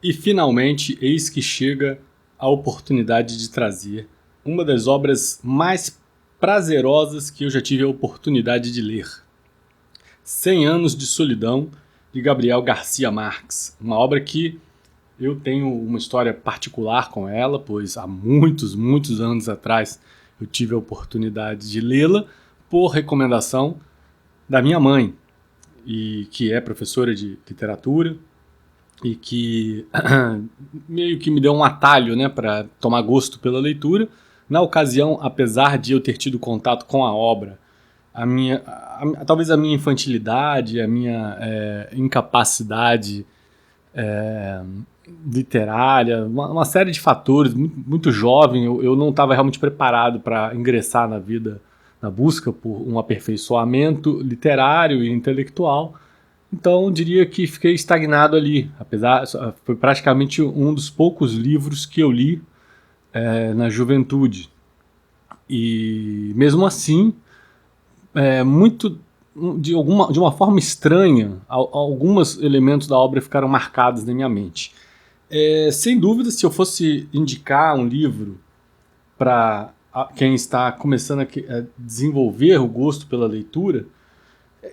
E finalmente, eis que chega a oportunidade de trazer uma das obras mais prazerosas que eu já tive a oportunidade de ler. 100 Anos de Solidão, de Gabriel Garcia Marques. Uma obra que eu tenho uma história particular com ela, pois há muitos anos atrás eu tive a oportunidade de lê-la por recomendação da minha mãe, e que é professora de literatura, e que meio que me deu um atalho, né, para tomar gosto pela leitura. Na ocasião, apesar de eu ter tido contato com a obra, talvez a minha infantilidade, a minha incapacidade literária, uma série de fatores, muito jovem, eu não estava realmente preparado para ingressar na vida, na busca por um aperfeiçoamento literário e intelectual. Então, diria que fiquei estagnado ali, foi praticamente um dos poucos livros que eu li na juventude. E mesmo assim, de uma forma estranha, alguns elementos da obra ficaram marcados na minha mente. Sem dúvida, se eu fosse indicar um livro para quem está começando a desenvolver o gosto pela leitura,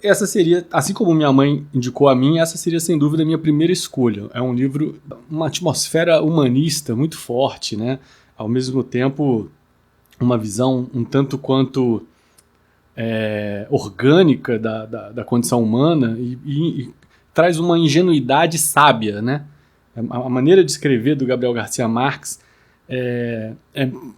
essa seria, assim como minha mãe indicou a mim, essa seria sem dúvida a minha primeira escolha. É um livro, uma atmosfera humanista muito forte, né? Ao mesmo tempo, uma visão um tanto quanto orgânica da condição humana e traz uma ingenuidade sábia, né? A maneira de escrever do Gabriel Garcia Marques é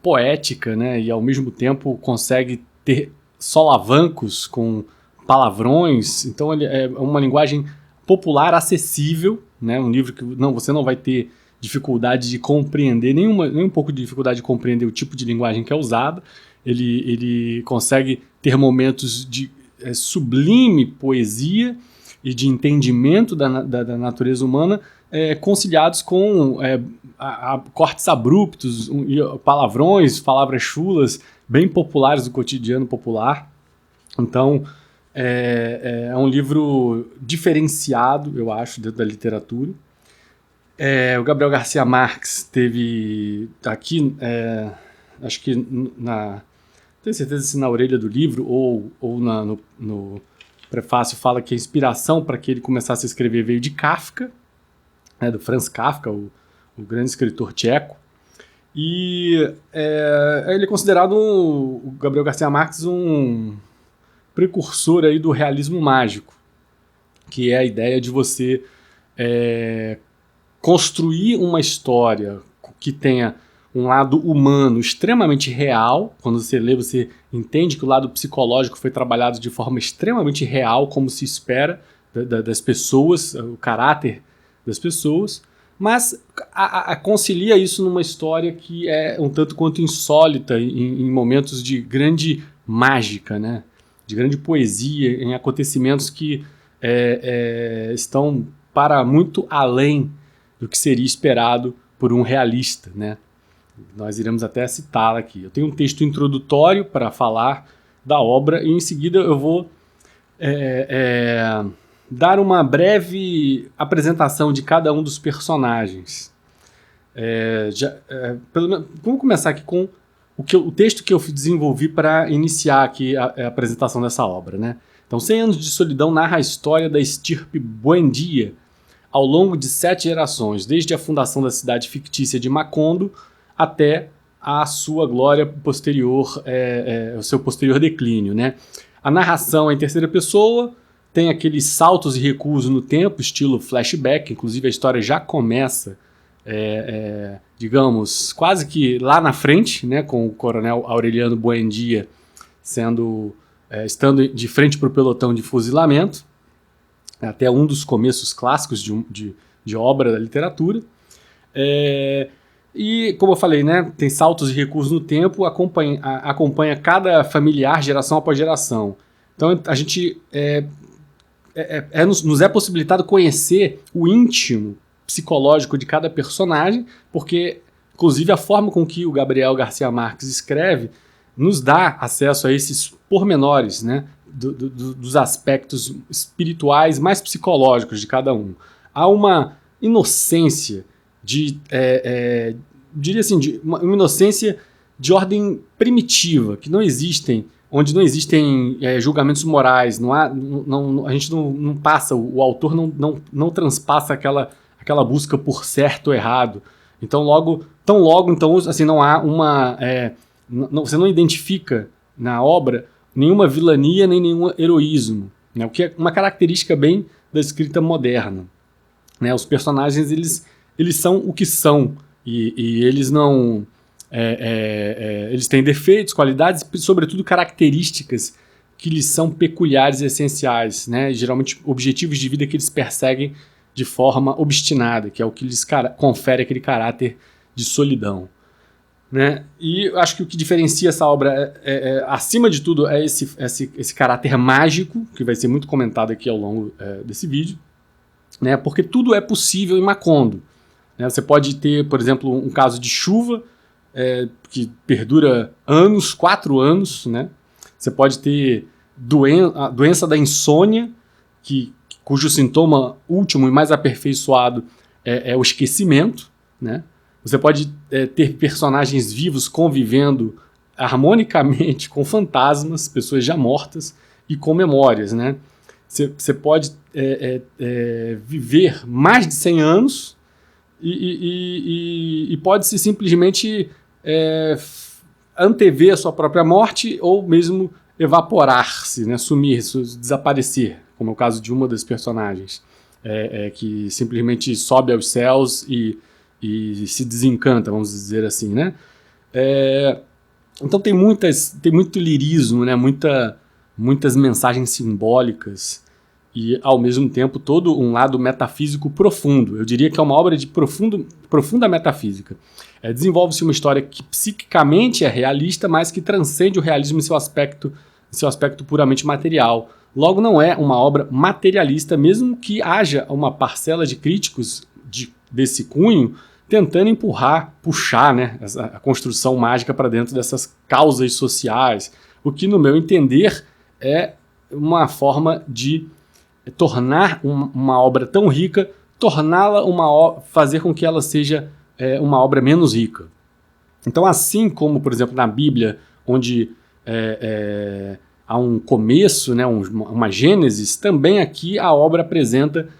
poética, né? E ao mesmo tempo consegue ter solavancos com palavrões, então ele é uma linguagem popular, acessível, né? Um livro que você não vai ter dificuldade de compreender, nem um pouco de dificuldade de compreender o tipo de linguagem que é usada. Ele consegue ter momentos de sublime poesia e de entendimento da natureza humana, conciliados com cortes abruptos, palavrões, palavras chulas, bem populares do cotidiano popular. Então, é um livro diferenciado, eu acho, dentro da literatura. O Gabriel Garcia Marques teve aqui, acho que não tenho certeza se na orelha do livro ou no prefácio fala que a inspiração para que ele começasse a escrever veio de Kafka, do Franz Kafka, o grande escritor tcheco. E ele é considerado, o Gabriel Garcia Marques, um precursor aí do realismo mágico, que é a ideia de você construir uma história que tenha um lado humano extremamente real. Quando você lê, você entende que o lado psicológico foi trabalhado de forma extremamente real, como se espera das pessoas, o caráter das pessoas, mas concilia isso numa história que é um tanto quanto insólita em momentos de grande mágica, né? De grande poesia, em acontecimentos que estão para muito além do que seria esperado por um realista, né? Nós iremos até citá-la aqui. Eu tenho um texto introdutório para falar da obra e em seguida eu vou dar uma breve apresentação de cada um dos personagens. Vamos começar aqui com o texto que eu desenvolvi para iniciar aqui a apresentação dessa obra, né? Então, 100 Anos de Solidão narra a história da estirpe Buendia ao longo de 7 gerações, desde a fundação da cidade fictícia de Macondo até a sua glória posterior, o seu posterior declínio, né? A narração é em terceira pessoa, tem aqueles saltos e recuos no tempo, estilo flashback, inclusive a história já começa, digamos, quase que lá na frente, né, com o coronel Aureliano Buendia estando de frente para o pelotão de fuzilamento, até um dos começos clássicos de obra da literatura. E, como eu falei, né, tem saltos e recuos no tempo, acompanha cada familiar geração após geração. Então a gente nos é possibilitado conhecer o íntimo psicológico de cada personagem, porque, inclusive, a forma com que o Gabriel Garcia Marques escreve nos dá acesso a esses pormenores, né? dos aspectos espirituais mais psicológicos de cada um. Há uma inocência diria assim, uma inocência de ordem primitiva, que não existem, onde não existem julgamentos morais, a gente não passa, o autor não transpassa aquela busca por certo ou errado. Então, tão logo, assim, não há você não identifica na obra nenhuma vilania nem nenhum heroísmo, né? O que é uma característica bem da escrita moderna, né? Os personagens eles são o que são e eles não eles têm defeitos, qualidades e sobretudo características que lhes são peculiares e essenciais, né? Geralmente objetivos de vida que eles perseguem de forma obstinada, que é o que lhes confere aquele caráter de solidão, né? E acho que o que diferencia essa obra, acima de tudo, é esse caráter mágico, que vai ser muito comentado aqui ao longo desse vídeo, né? Porque tudo é possível em Macondo, né? Você pode ter, por exemplo, um caso de chuva que perdura anos, 4 anos, né? Você pode ter a doença da insônia, cujo sintoma último e mais aperfeiçoado é o esquecimento, né? Você pode ter personagens vivos convivendo harmonicamente com fantasmas, pessoas já mortas e com memórias, né? Você pode viver mais de 100 anos e pode-se simplesmente antever a sua própria morte ou mesmo evaporar-se, né? Sumir, desaparecer, como é o caso de uma das personagens, que simplesmente sobe aos céus e se desencanta, vamos dizer assim, né? Então tem muito lirismo, né? Muitas mensagens simbólicas e, ao mesmo tempo, todo um lado metafísico profundo. Eu diria que é uma obra de profunda metafísica. Desenvolve-se uma história que psiquicamente é realista, mas que transcende o realismo em seu aspecto puramente material. Logo, não é uma obra materialista, mesmo que haja uma parcela de críticos desse cunho tentando puxar, né, a construção mágica para dentro dessas causas sociais, o que, no meu entender, é uma forma de tornar uma obra tão rica, fazer com que ela seja uma obra menos rica. Então, assim como, por exemplo, na Bíblia, onde há um começo, né, uma gênesis, também aqui a obra apresenta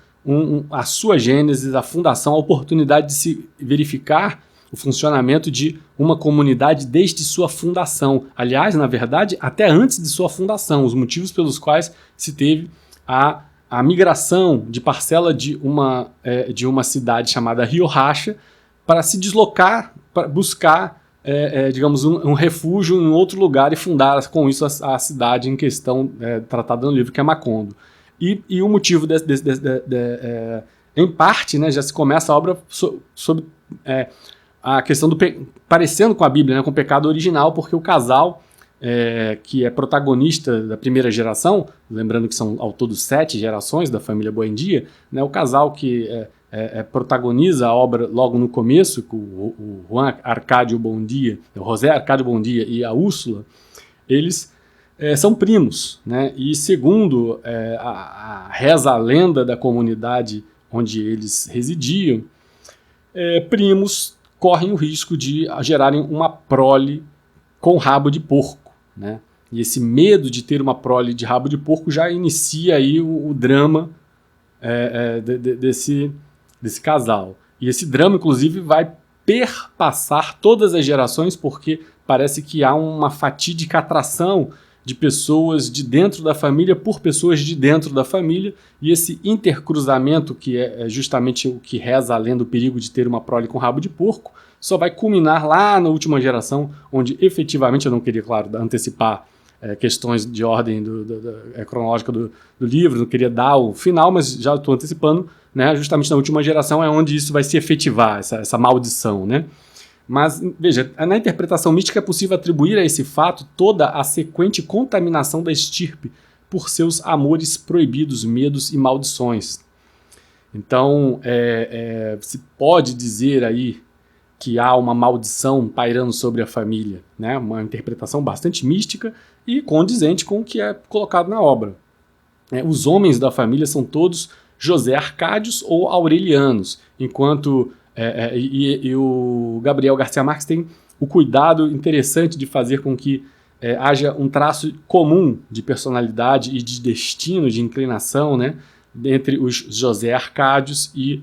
a sua gênese, a fundação, a oportunidade de se verificar o funcionamento de uma comunidade desde sua fundação. Aliás, na verdade, até antes de sua fundação, os motivos pelos quais se teve a migração de parcela de uma cidade chamada Riohacha para se deslocar, para buscar, digamos, um refúgio em outro lugar e fundar com isso a cidade em questão tratada no livro, que é Macondo. E o motivo em parte, né, já se começa a obra sobre a questão parecendo com a Bíblia, né, com o pecado original, porque o casal que é protagonista da primeira geração, lembrando que são ao todo 7 gerações da família Buendia, né, o casal que protagoniza a obra logo no começo, com o Juan Arcádio Buendia, o José Arcádio Buendia e a Úrsula, eles são primos, né? E segundo reza a lenda da comunidade onde eles residiam, primos correm o risco de gerarem uma prole com rabo de porco, né? E esse medo de ter uma prole de rabo de porco já inicia aí o drama desse casal. E esse drama, inclusive, vai perpassar todas as gerações, porque parece que há uma fatídica atração de pessoas de dentro da família por pessoas de dentro da família, e esse intercruzamento, que é justamente o que reza além do perigo de ter uma prole com rabo de porco, só vai culminar lá na última geração, onde efetivamente, eu não queria, claro, antecipar questões de ordem cronológica do livro, não queria dar o final, mas já estou antecipando, né, justamente na última geração é onde isso vai se efetivar, essa maldição, né? Mas, veja, na interpretação mística é possível atribuir a esse fato toda a sequente contaminação da estirpe por seus amores proibidos, medos e maldições. Então, se pode dizer aí que há uma maldição pairando sobre a família, né? Uma interpretação bastante mística e condizente com o que é colocado na obra. Os homens da família são todos José Arcádios ou Aurelianos, enquanto e o Gabriel Garcia Marques tem o cuidado interessante de fazer com que haja um traço comum de personalidade e de destino, de inclinação, né, entre os José Arcádios e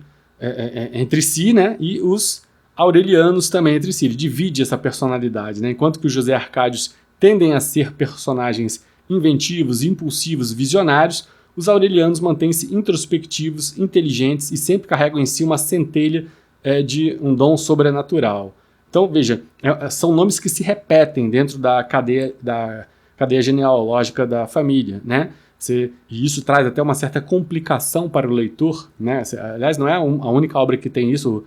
entre si, né, e os Aurelianos também entre si. Ele divide essa personalidade, né, enquanto que os José Arcádios tendem a ser personagens inventivos, impulsivos, visionários, os Aurelianos mantêm-se introspectivos, inteligentes e sempre carregam em si uma centelha de um dom sobrenatural. Então, veja, são nomes que se repetem dentro da cadeia genealógica da família, né? E isso traz até uma certa complicação para o leitor, né? Aliás, não é a única obra que tem isso.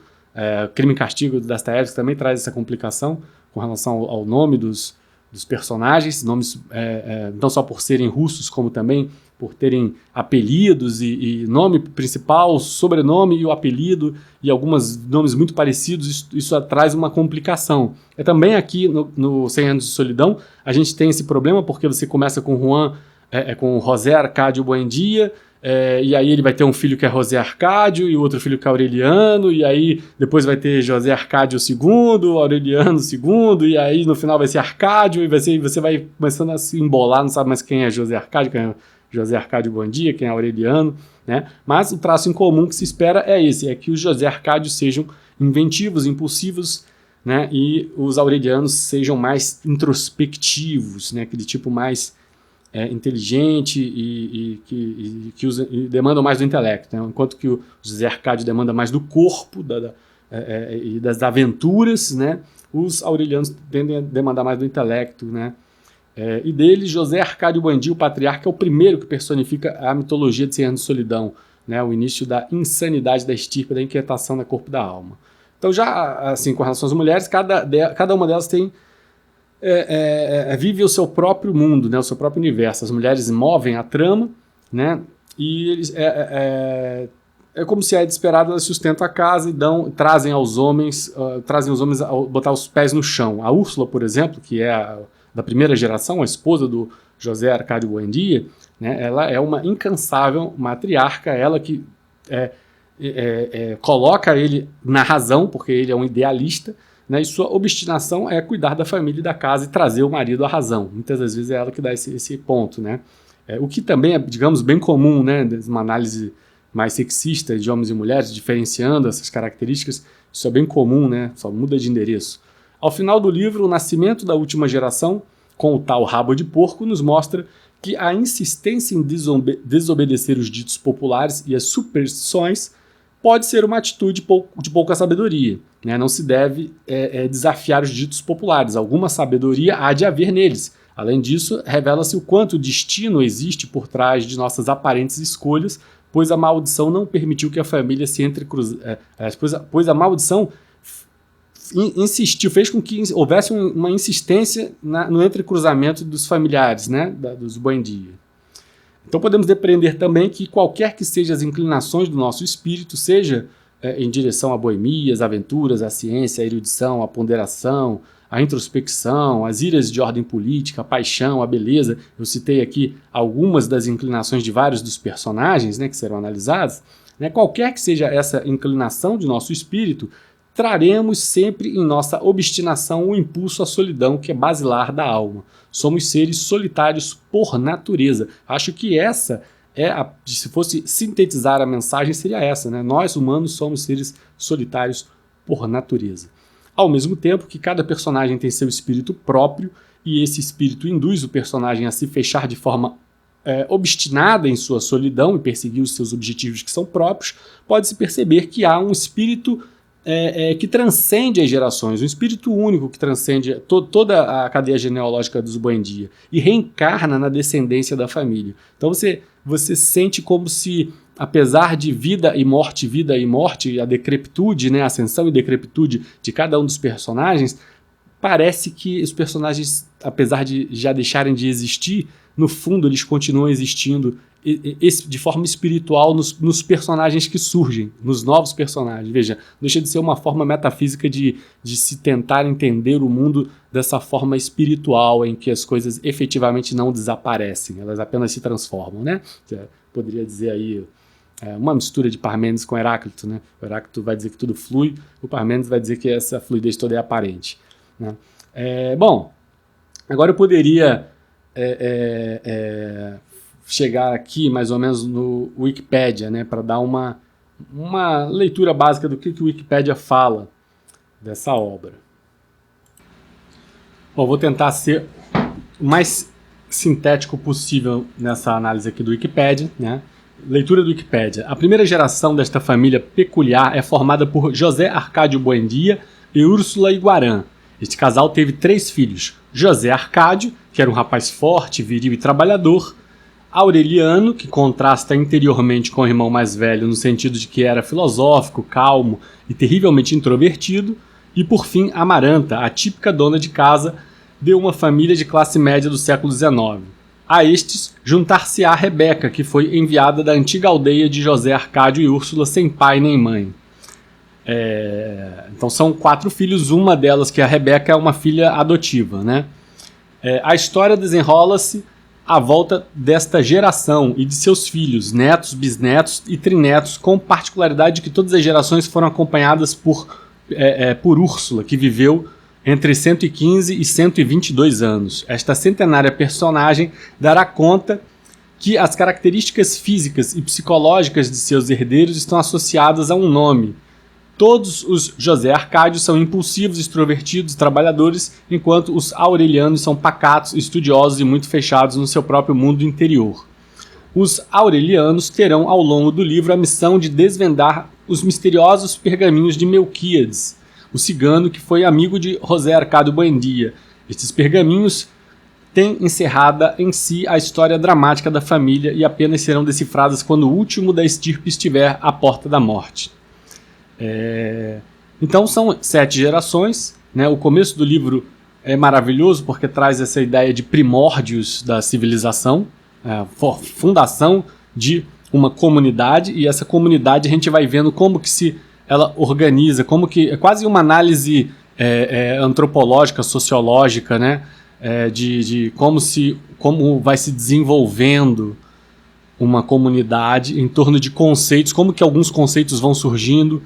Crime e Castigo, do Dostoiévski, também traz essa complicação com relação ao nome dos personagens, nomes não só por serem russos, como também por terem apelidos e nome principal, sobrenome e o apelido, e alguns nomes muito parecidos. Isso traz uma complicação. Também aqui no 100 Anos de Solidão, a gente tem esse problema, porque você começa com com José Arcádio Buendia, e aí ele vai ter um filho que é José Arcádio e outro filho que é Aureliano, e aí depois vai ter José Arcádio II, Aureliano II, e aí no final vai ser Arcádio, e você vai começando a se embolar, não sabe mais quem é José Arcádio, quem é José Arcádio Buendia, quem é Aureliano, né? Mas o traço em comum que se espera é esse, é que os José Arcádios sejam inventivos, impulsivos, né? E os Aurelianos sejam mais introspectivos, né? Aquele tipo mais inteligente e que demandam mais do intelecto, né? Enquanto que o José Arcádio demanda mais do corpo e das aventuras, né? Os Aurelianos tendem a demandar mais do intelecto, né? E dele, José Arcádio Buendia, o patriarca, é o primeiro que personifica a mitologia de 100 Anos de Solidão, né? O início da insanidade da estirpe, da inquietação do corpo e da alma. Então, já assim, com relação às mulheres, cada uma delas tem vive o seu próprio mundo, né, o seu próprio universo. As mulheres movem a trama, né, e eles, como se é de esperado, elas sustentam a casa e trazem os homens a botar os pés no chão. A Úrsula, por exemplo, que é da primeira geração, a esposa do José Arcádio Buendia, né, ela é uma incansável matriarca, ela que coloca ele na razão, porque ele é um idealista, né, e sua obstinação é cuidar da família e da casa e trazer o marido à razão. Muitas das vezes é ela que dá esse ponto, né? O que também é, digamos, bem comum, né, uma análise mais sexista de homens e mulheres, diferenciando essas características. Isso é bem comum, né? Só muda de endereço. Ao final do livro, o nascimento da última geração, com o tal rabo de porco, nos mostra que a insistência em desobedecer os ditos populares e as superstições pode ser uma atitude de pouca sabedoria, né? Não se deve desafiar os ditos populares. Alguma sabedoria há de haver neles. Além disso, revela-se o quanto o destino existe por trás de nossas aparentes escolhas, pois a maldição não permitiu que a família se entrecruzasse. Pois a maldição fez com que houvesse uma insistência no entrecruzamento dos familiares, né, dos Buendia. Então podemos depreender também que qualquer que sejam as inclinações do nosso espírito, seja em direção a boemias, aventuras, a ciência, a erudição, a ponderação, a introspecção, as iras de ordem política, a paixão, a beleza. Eu citei aqui algumas das inclinações de vários dos personagens, né, que serão analisados. Né, qualquer que seja essa inclinação de nosso espírito, traremos sempre em nossa obstinação o impulso à solidão que é basilar da alma. Somos seres solitários por natureza. Acho que essa se fosse sintetizar a mensagem, seria essa, né? Nós, humanos, somos seres solitários por natureza. Ao mesmo tempo que cada personagem tem seu espírito próprio, e esse espírito induz o personagem a se fechar de forma obstinada em sua solidão e perseguir os seus objetivos que são próprios, pode-se perceber que há um espírito que transcende as gerações, um espírito único que transcende toda a cadeia genealógica dos Buendia e reencarna na descendência da família. Então você sente como se, apesar de vida e morte, a decrepitude, né, a ascensão e decrepitude de cada um dos personagens, parece que os personagens, apesar de já deixarem de existir, no fundo eles continuam existindo de forma espiritual nos personagens que surgem, nos novos personagens. Veja, deixa de ser uma forma metafísica de se tentar entender o mundo dessa forma espiritual, em que as coisas efetivamente não desaparecem, elas apenas se transformam, né? Poderia dizer aí uma mistura de Parmênides com Heráclito, né? O Heráclito vai dizer que tudo flui, o Parmênides vai dizer que essa fluidez toda é aparente, né? Bom, agora eu poderia chegar aqui mais ou menos no Wikipedia, né, para dar uma leitura básica do que o Wikipedia fala dessa obra. Bom, vou tentar ser o mais sintético possível nessa análise aqui do Wikipedia, né? Leitura do Wikipedia. A primeira geração desta família peculiar é formada por José Arcádio Buendia e Úrsula Iguarã. Este casal teve 3 filhos: José Arcádio, que era um rapaz forte, viril e trabalhador; Aureliano, que contrasta interiormente com o irmão mais velho no sentido de que era filosófico, calmo e terrivelmente introvertido; e por fim Amaranta, a típica dona de casa de uma família de classe média do século XIX. A estes juntar-se-á Rebeca, que foi enviada da antiga aldeia de José Arcádio e Úrsula, sem pai nem mãe. Então são 4 filhos, uma delas, que é a Rebeca, é uma filha adotiva, né? A história desenrola-se à volta desta geração e de seus filhos, netos, bisnetos e trinetos, com particularidade de que todas as gerações foram acompanhadas por Úrsula, que viveu entre 115 e 122 anos. Esta centenária personagem dará conta que as características físicas e psicológicas de seus herdeiros estão associadas a um nome. Todos os José Arcádio são impulsivos, extrovertidos, trabalhadores, enquanto os Aurelianos são pacatos, estudiosos e muito fechados no seu próprio mundo interior. Os Aurelianos terão ao longo do livro a missão de desvendar os misteriosos pergaminhos de Melquíades, o cigano que foi amigo de José Arcádio Buendia. Estes pergaminhos têm encerrada em si a história dramática da família e apenas serão decifradas quando o último da estirpe estiver à porta da morte. Então são 7 gerações, né? O começo do livro é maravilhoso porque traz essa ideia de primórdios da civilização, fundação de uma comunidade, e essa comunidade a gente vai vendo como que ela organiza, como que é quase uma análise antropológica, sociológica, né? De como vai se desenvolvendo uma comunidade em torno de conceitos, como que alguns conceitos vão surgindo.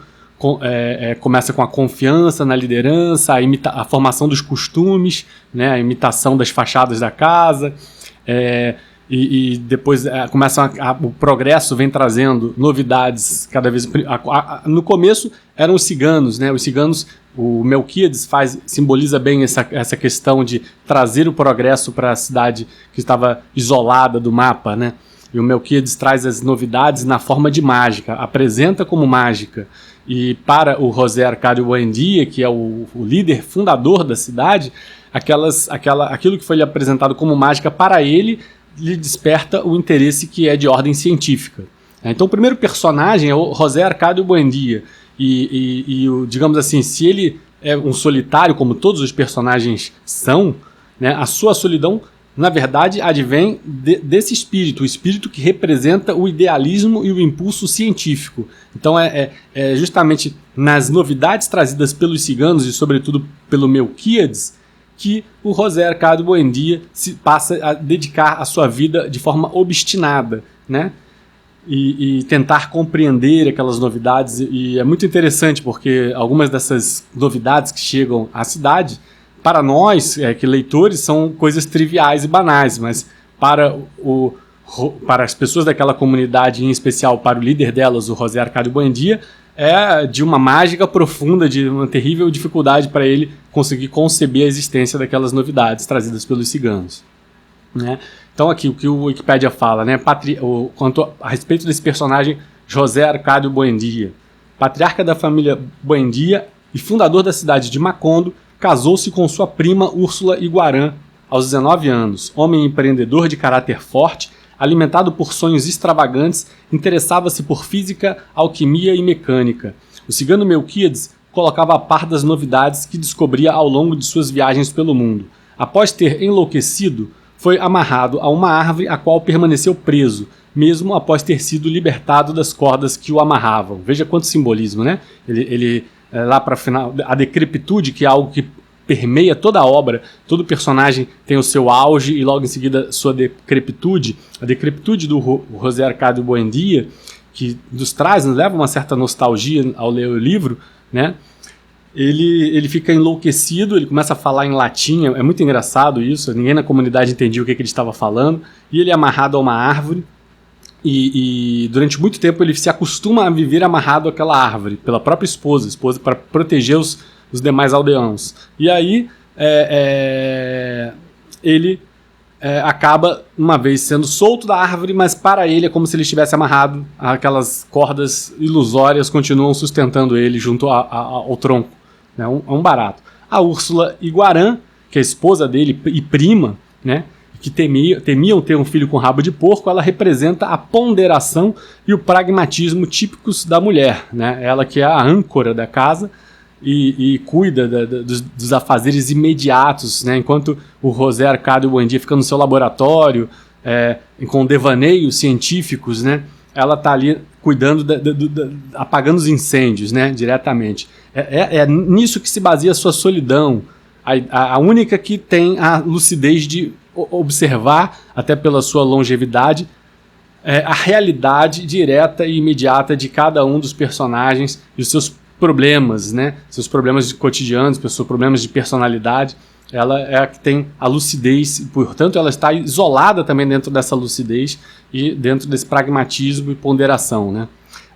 Começa com a confiança na liderança, a formação dos costumes, né, a imitação das fachadas da casa, e depois o progresso vem trazendo novidades cada vez. No começo eram os ciganos, né? Os ciganos, o Melquíades simboliza bem essa questão de trazer o progresso para a cidade que estava isolada do mapa, né? E o Melquíades traz as novidades na forma de mágica, apresenta como mágica. E para o José Arcádio Buendia, que é o líder fundador da cidade, aquilo que foi lhe apresentado como mágica para ele lhe desperta o interesse que é de ordem científica. Então o primeiro personagem é o José Arcádio Buendia. Digamos assim, se ele é um solitário, como todos os personagens são, né, a sua solidão, na verdade, advém desse espírito, o espírito que representa o idealismo e o impulso científico. Então justamente nas novidades trazidas pelos ciganos e sobretudo pelo Melquíades que o José Arcádio Buendia passa a dedicar a sua vida de forma obstinada, né? E tentar compreender aquelas novidades. E é muito interessante porque algumas dessas novidades que chegam à cidade, para nós, que leitores, são coisas triviais e banais, mas para as pessoas daquela comunidade, em especial para o líder delas, o José Arcádio Buendia, é de uma mágica profunda, de uma terrível dificuldade para ele conseguir conceber a existência daquelas novidades trazidas pelos ciganos, né? Então aqui o que o Wikipedia fala, né? Quanto a respeito desse personagem José Arcádio Buendia, patriarca da família Buendia e fundador da cidade de Macondo, casou-se com sua prima Úrsula Iguarã aos 19 anos. Homem empreendedor de caráter forte, alimentado por sonhos extravagantes, interessava-se por física, alquimia e mecânica. O cigano Melquíades colocava a par das novidades que descobria ao longo de suas viagens pelo mundo. Após ter enlouquecido, foi amarrado a uma árvore a qual permaneceu preso, mesmo após ter sido libertado das cordas que o amarravam. Veja quanto simbolismo, né? Ele lá para final, a decrepitude, que é algo que permeia toda a obra, todo personagem tem o seu auge e logo em seguida sua decrepitude. A decrepitude do José Arcádio Buendía, que nos leva uma certa nostalgia ao ler o livro, né? Ele fica enlouquecido, ele começa a falar em latim, é muito engraçado isso, ninguém na comunidade entendia o que ele estava falando, e ele é amarrado a uma árvore, e durante muito tempo ele se acostuma a viver amarrado àquela árvore, pela própria esposa para proteger os demais aldeãos. E aí ele acaba, uma vez sendo solto da árvore, mas para ele é como se ele estivesse amarrado, aquelas cordas ilusórias continuam sustentando ele junto ao tronco. É um barato. A Úrsula Iguarã, que é a esposa dele e prima, né, que temiam ter um filho com rabo de porco, ela representa a ponderação e o pragmatismo típicos da mulher, né? Ela que é a âncora da casa e cuida dos afazeres imediatos, né? Enquanto o José Arcádio Buendía fica no seu laboratório, com devaneios científicos, né? Ela está ali cuidando, apagando os incêndios, né? Diretamente. É nisso que se baseia a sua solidão, a única que tem a lucidez de observar, até pela sua longevidade, a realidade direta e imediata de cada um dos personagens e os seus problemas, né? Seus problemas cotidianos, seus problemas de personalidade. Ela é a que tem a lucidez, portanto ela está isolada também dentro dessa lucidez e dentro desse pragmatismo e ponderação, né?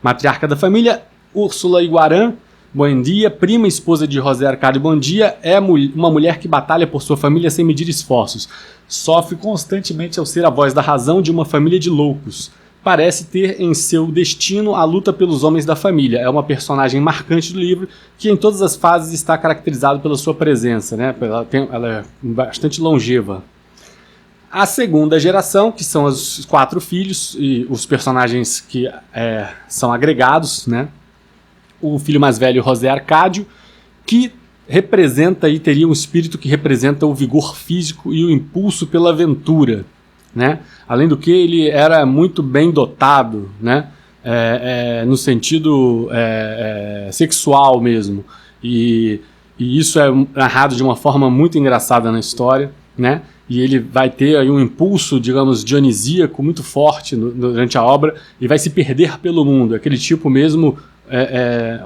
Matriarca da família, Úrsula Iguarã Buendía, prima e esposa de José Arcádio Buendía, é uma mulher que batalha por sua família sem medir esforços. Sofre constantemente ao ser a voz da razão de uma família de loucos. Parece ter em seu destino a luta pelos homens da família. É uma personagem marcante do livro que em todas as fases está caracterizado pela sua presença, né? Ela é bastante longeva. A segunda geração, que são os 4 filhos e os personagens que são agregados, né? O filho mais velho, José Arcádio, que representa e teria um espírito que representa o vigor físico e o impulso pela aventura, né? Além do que ele era muito bem dotado, né? No sentido sexual mesmo, e isso é narrado de uma forma muito engraçada na história, né? E ele vai ter aí um impulso, digamos, dionisíaco muito forte durante a obra e vai se perder pelo mundo, aquele tipo mesmo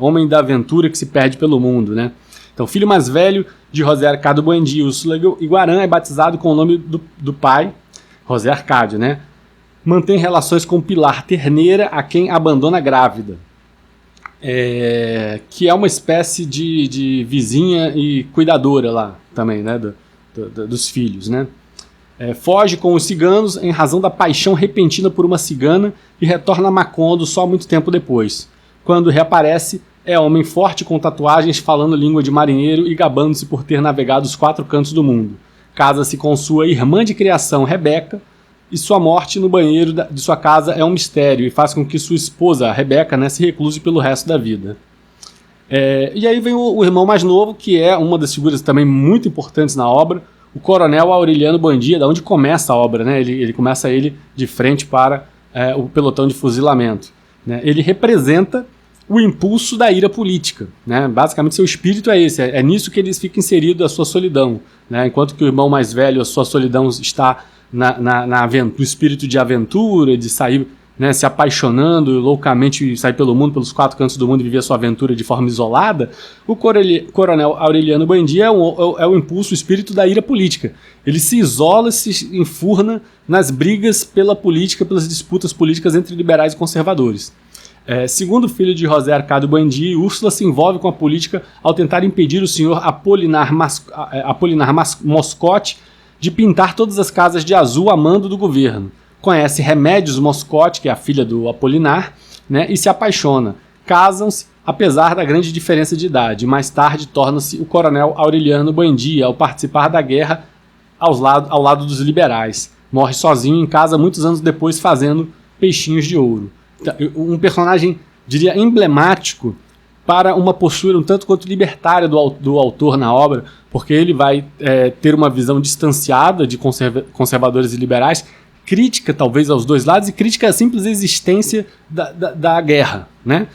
homem da aventura que se perde pelo mundo, né? Então, o filho mais velho de José Arcádio Buendía, Úrsula Iguarã, é batizado com o nome do pai, José Arcádio, né? Mantém relações com Pilar Terneira, a quem abandona grávida, que é uma espécie de vizinha e cuidadora lá também, né? Dos filhos, né? Foge com os ciganos em razão da paixão repentina por uma cigana e retorna a Macondo só muito tempo depois. Quando reaparece, é homem forte com tatuagens, falando língua de marinheiro e gabando-se por ter navegado os 4 cantos do mundo. Casa-se com sua irmã de criação, Rebeca, e sua morte no banheiro de sua casa é um mistério e faz com que sua esposa, Rebeca, né, se recluse pelo resto da vida. E aí vem o irmão mais novo, que é uma das figuras também muito importantes na obra, o coronel Aureliano Buendía, da onde começa a obra, né? Ele começa de frente para o pelotão de fuzilamento, né? Ele representa o impulso da ira política, né? Basicamente seu espírito é esse, é nisso que ele fica inserido a sua solidão, né? Enquanto que o irmão mais velho, a sua solidão está no espírito de aventura, de sair, né, se apaixonando loucamente, sair pelo mundo, pelos 4 cantos do mundo e viver a sua aventura de forma isolada. O coronel Aureliano Buendía é o impulso, o espírito da ira política. Ele se isola, se enfurna nas brigas pela política, pelas disputas políticas entre liberais e conservadores. Segundo filho de José Arcádio Buendía, Úrsula se envolve com a política ao tentar impedir o senhor Apolinar Moscote de pintar todas as casas de azul a mando do governo. Conhece Remédios Moscote, que é a filha do Apolinar, né, e se apaixona. Casam-se, apesar da grande diferença de idade. Mais tarde torna-se o coronel Aureliano Buendía ao participar da guerra ao lado dos liberais. Morre sozinho em casa muitos anos depois fazendo peixinhos de ouro. Um personagem, diria, emblemático para uma postura um tanto quanto libertária do autor na obra, porque ele vai ter uma visão distanciada de conservadores e liberais, crítica talvez aos dois lados e crítica à simples existência da guerra, né?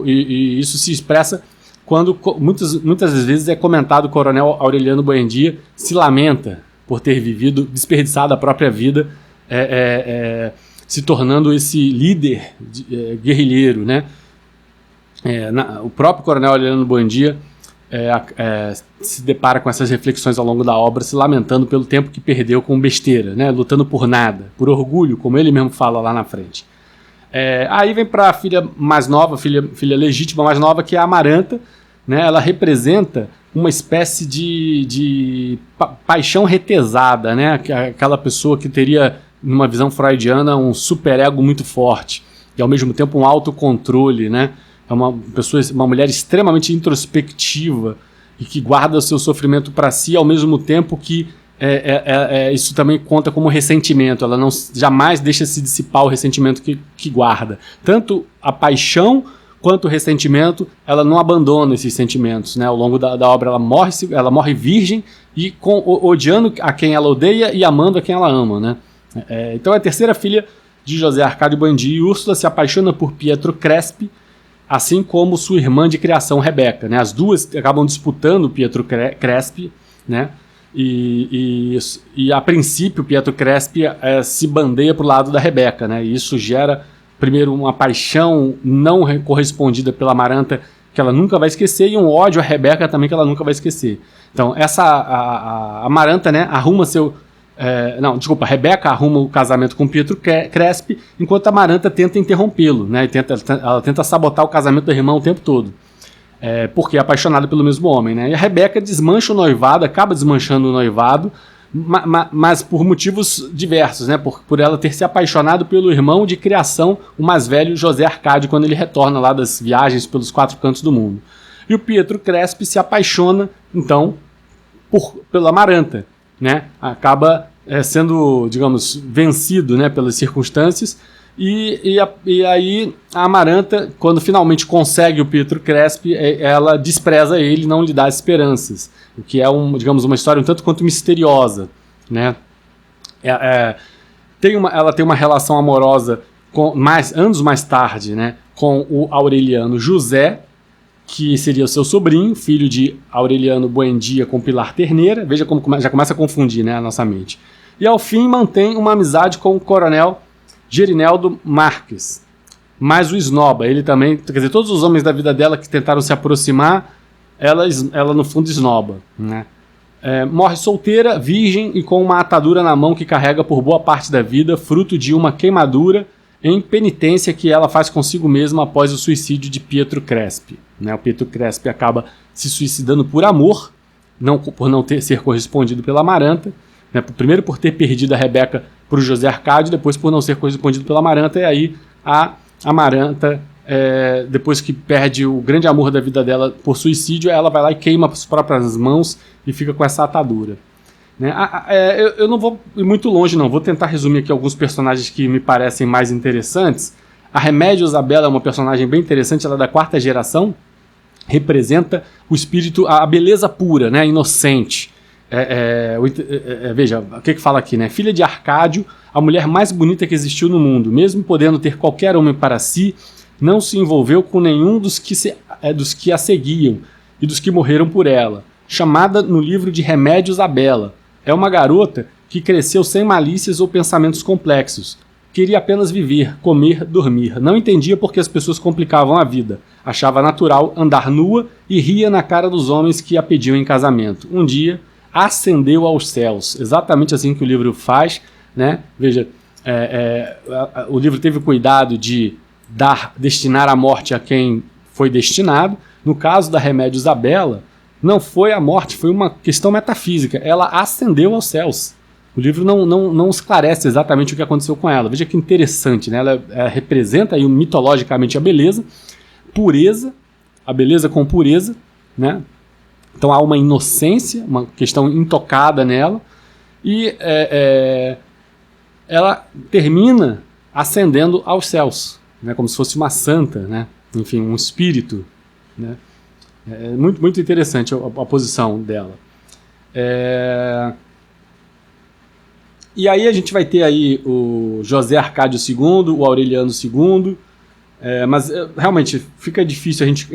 E isso se expressa quando muitas vezes é comentado o coronel Aureliano Buendia se lamenta por ter vivido, desperdiçado a própria vida, se tornando esse líder guerrilheiro, né? O próprio coronel Aureliano Buendia se depara com essas reflexões ao longo da obra, se lamentando pelo tempo que perdeu com besteira, né? Lutando por nada, por orgulho, como ele mesmo fala lá na frente. Aí vem para a filha mais nova, filha legítima mais nova, que é a Amaranta, né? Ela representa uma espécie de paixão retesada, né? Aquela pessoa que teria, numa visão freudiana, um superego muito forte e ao mesmo tempo um autocontrole, né? É uma mulher extremamente introspectiva e que guarda o seu sofrimento para si, ao mesmo tempo que isso também conta como ressentimento. Ela jamais deixa se dissipar o ressentimento que guarda. Tanto a paixão quanto o ressentimento, ela não abandona esses sentimentos, né? Ao longo da obra ela morre virgem e odiando a quem ela odeia e amando a quem ela ama, né? Então é a terceira filha de José Arcádio Buendia, e Úrsula se apaixona por Pietro Crespi, assim como sua irmã de criação, Rebeca, né? As duas acabam disputando Pietro Crespi, né? E a princípio Pietro Crespi se bandeia para o lado da Rebeca, né? E isso gera primeiro uma paixão não correspondida pela Amaranta, que ela nunca vai esquecer, e um ódio à Rebeca também que ela nunca vai esquecer. Então a Amaranta, né, a Rebeca arruma o casamento com Pietro Crespi, enquanto a Amaranta tenta interrompê-lo, né? Ela tenta sabotar o casamento da irmã o tempo todo, porque é apaixonada pelo mesmo homem, né? E a Rebeca desmancha o noivado, acaba desmanchando o noivado, mas por motivos diversos, né? Por ela ter se apaixonado pelo irmão de criação, o mais velho José Arcádio, quando ele retorna lá das viagens pelos 4 cantos do mundo. E o Pietro Crespi se apaixona, então, pela Amaranta, né? Acaba sendo, digamos, vencido, né, pelas circunstâncias, e aí a Amaranta, quando finalmente consegue o Pietro Crespi, ela despreza ele, não lhe dá esperanças, o que é, digamos, uma história um tanto quanto misteriosa, né? Ela tem uma relação amorosa anos mais tarde, né, com o Aureliano José, que seria o seu sobrinho, filho de Aureliano Buendia com Pilar Terneira. Veja como já começa a confundir, né, a nossa mente. E ao fim mantém uma amizade com o coronel Gerineldo Marques, mas o esnoba. Ele também, quer dizer, todos os homens da vida dela que tentaram se aproximar, ela no fundo esnoba, né? Morre solteira, virgem e com uma atadura na mão que carrega por boa parte da vida, fruto de uma queimadura em penitência que ela faz consigo mesma após o suicídio de Pietro Crespi, né? O Pietro Crespi acaba se suicidando por amor, por não ser correspondido pela Amaranta, né? Primeiro por ter perdido a Rebeca para o José Arcádio, depois por não ser correspondido pela Amaranta, e aí a Amaranta, depois que perde o grande amor da vida dela por suicídio, ela vai lá e queima as próprias mãos e fica com essa atadura, né? Eu não vou ir muito longe, não. Vou tentar resumir aqui alguns personagens que me parecem mais interessantes. A Remédio Isabela é uma personagem bem interessante, ela é da 4ª geração, representa o espírito, a beleza pura, né, inocente. Veja, o que fala aqui, né? Filha de Arcádio, a mulher mais bonita que existiu no mundo, mesmo podendo ter qualquer homem para si, não se envolveu com nenhum dos que a seguiam e dos que morreram por ela. Chamada no livro de Remédios à Bela, é uma garota que cresceu sem malícias ou pensamentos complexos. Queria apenas viver, comer, dormir. Não entendia por que as pessoas complicavam a vida. Achava natural andar nua e ria na cara dos homens que a pediam em casamento. Um dia, ascendeu aos céus. Exatamente assim que o livro faz, né? Veja, o livro teve cuidado de destinar a morte a quem foi destinado. No caso da Remédios à Bela, não foi a morte, foi uma questão metafísica. Ela ascendeu aos céus. O livro não esclarece exatamente o que aconteceu com ela. Veja que interessante, né? Ela representa aí mitologicamente a beleza, pureza, a beleza com pureza, né? Então há uma inocência, uma questão intocada nela, e ela termina ascendendo aos céus, né? Como se fosse uma santa, né? Enfim, um espírito, né? É muito, muito interessante a posição dela. E aí a gente vai ter aí o José Arcádio II, o Aureliano II, mas realmente fica difícil a gente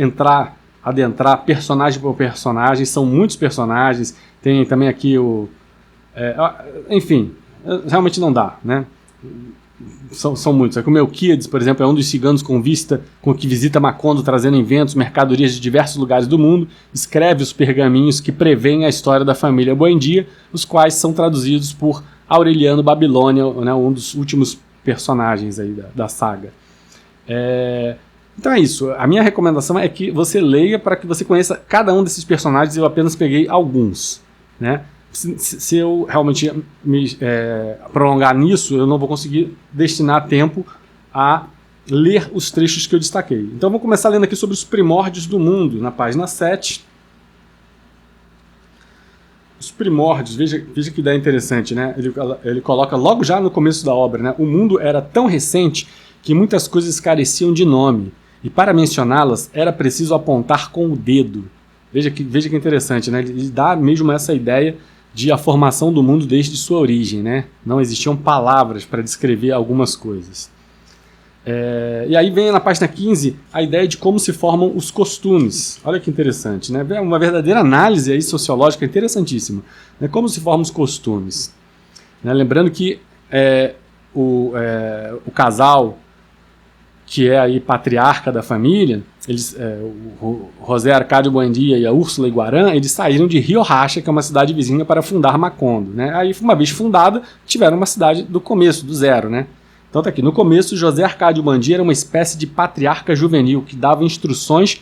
adentrar personagem por personagem, são muitos personagens, tem também aqui enfim, realmente não dá, né? São muitos. Aqui o Melquíades, por exemplo, é um dos ciganos que visita Macondo trazendo inventos, mercadorias de diversos lugares do mundo, escreve os pergaminhos que prevêem a história da família Buendia, os quais são traduzidos por Aureliano Babilônia, né, um dos últimos personagens aí da saga. Então é isso. A minha recomendação é que você leia para que você conheça cada um desses personagens. Eu apenas peguei alguns, né? Se eu realmente me prolongar nisso, eu não vou conseguir destinar tempo a ler os trechos que eu destaquei. Então vou começar lendo aqui sobre os primórdios do mundo, na página 7. Os primórdios, veja que ideia interessante, né? Ele coloca logo já no começo da obra, né? O mundo era tão recente que muitas coisas careciam de nome, e para mencioná-las era preciso apontar com o dedo. Veja que interessante, né? Ele dá mesmo essa ideia de a formação do mundo desde sua origem, né? Não existiam palavras para descrever algumas coisas. E aí vem na página 15 a ideia de como se formam os costumes. Olha que interessante, né? Uma verdadeira análise aí sociológica interessantíssima. Né? Como se formam os costumes. Né? Lembrando que o casal que é aí patriarca da família, o José Arcádio Buendia e a Úrsula Iguarã, eles saíram de Riohacha, que é uma cidade vizinha, para fundar Macondo. Né? Aí, uma vez fundada, tiveram uma cidade do começo, do zero. Né? Então tá aqui, no começo, José Arcádio Buendia era uma espécie de patriarca juvenil, que dava instruções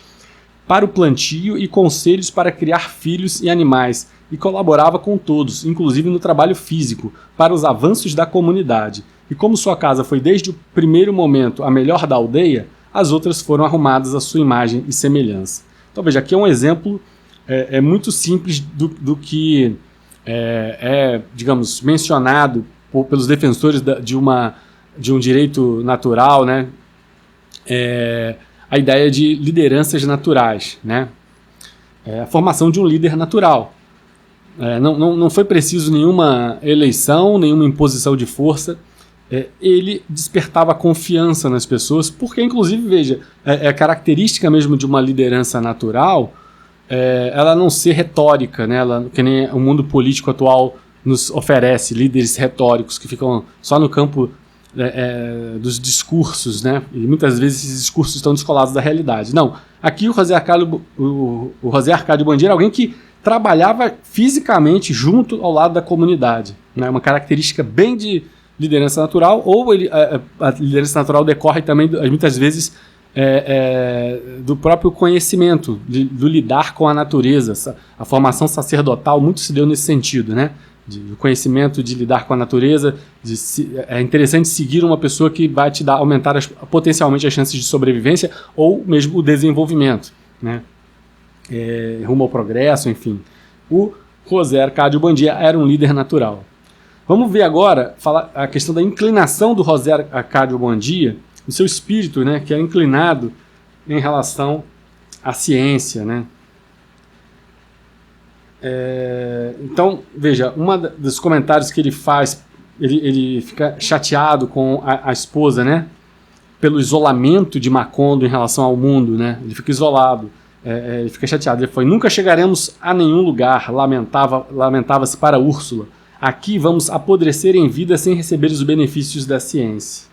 para o plantio e conselhos para criar filhos e animais, e colaborava com todos, inclusive no trabalho físico, para os avanços da comunidade. E como sua casa foi desde o primeiro momento a melhor da aldeia, as outras foram arrumadas à sua imagem e semelhança. Então veja, aqui é um exemplo muito simples do que digamos, mencionado pelos defensores de um direito natural, né? A ideia de lideranças naturais, né? A formação de um líder natural. Não foi preciso nenhuma eleição, nenhuma imposição de força. Ele despertava confiança nas pessoas, porque, inclusive, veja, é característica mesmo de uma liderança natural ela não ser retórica, né? Que nem o mundo político atual nos oferece, líderes retóricos que ficam só no campo dos discursos, né? E muitas vezes esses discursos estão descolados da realidade. Não, aqui o José Arcádio Buendia era alguém que trabalhava fisicamente junto ao lado da comunidade, né? Uma característica bem de liderança natural, ou a liderança natural decorre também, muitas vezes, do próprio conhecimento, do lidar com a natureza. A formação sacerdotal muito se deu nesse sentido, né? Do conhecimento de lidar com a natureza. É interessante seguir uma pessoa que vai te aumentar potencialmente as chances de sobrevivência ou mesmo o desenvolvimento, né? Rumo ao progresso, enfim. O José Arcádio Buendia era um líder natural. Vamos ver agora a questão da inclinação do José Arcádio Buendia, o seu espírito, né, que é inclinado em relação à ciência, né? Então, veja, dos comentários que ele faz, ele fica chateado com a esposa, né? Pelo isolamento de Macondo em relação ao mundo, né? Ele fica isolado, ele fica chateado. Ele foi: nunca chegaremos a nenhum lugar, lamentava-se para Úrsula. Aqui vamos apodrecer em vida sem receber os benefícios da ciência.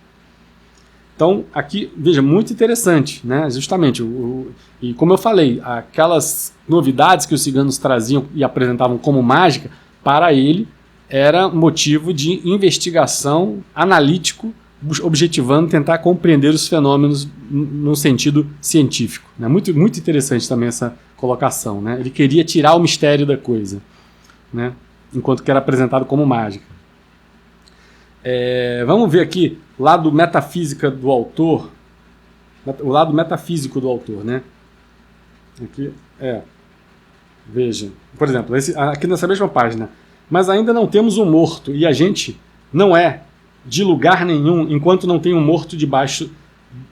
Então, aqui, veja, muito interessante, né? Justamente, e como eu falei, aquelas novidades que os ciganos traziam e apresentavam como mágica, para ele, era motivo de investigação analítico, objetivando tentar compreender os fenômenos num sentido científico. Né? Muito, muito interessante também essa colocação, né? Ele queria tirar o mistério da coisa, né? Enquanto que era apresentado como mágica. Vamos ver aqui lado metafísica do autor, o lado metafísico do autor, né? Aqui veja, por exemplo, aqui nessa mesma página: mas ainda não temos um morto, e a gente não é de lugar nenhum enquanto não tem um morto debaixo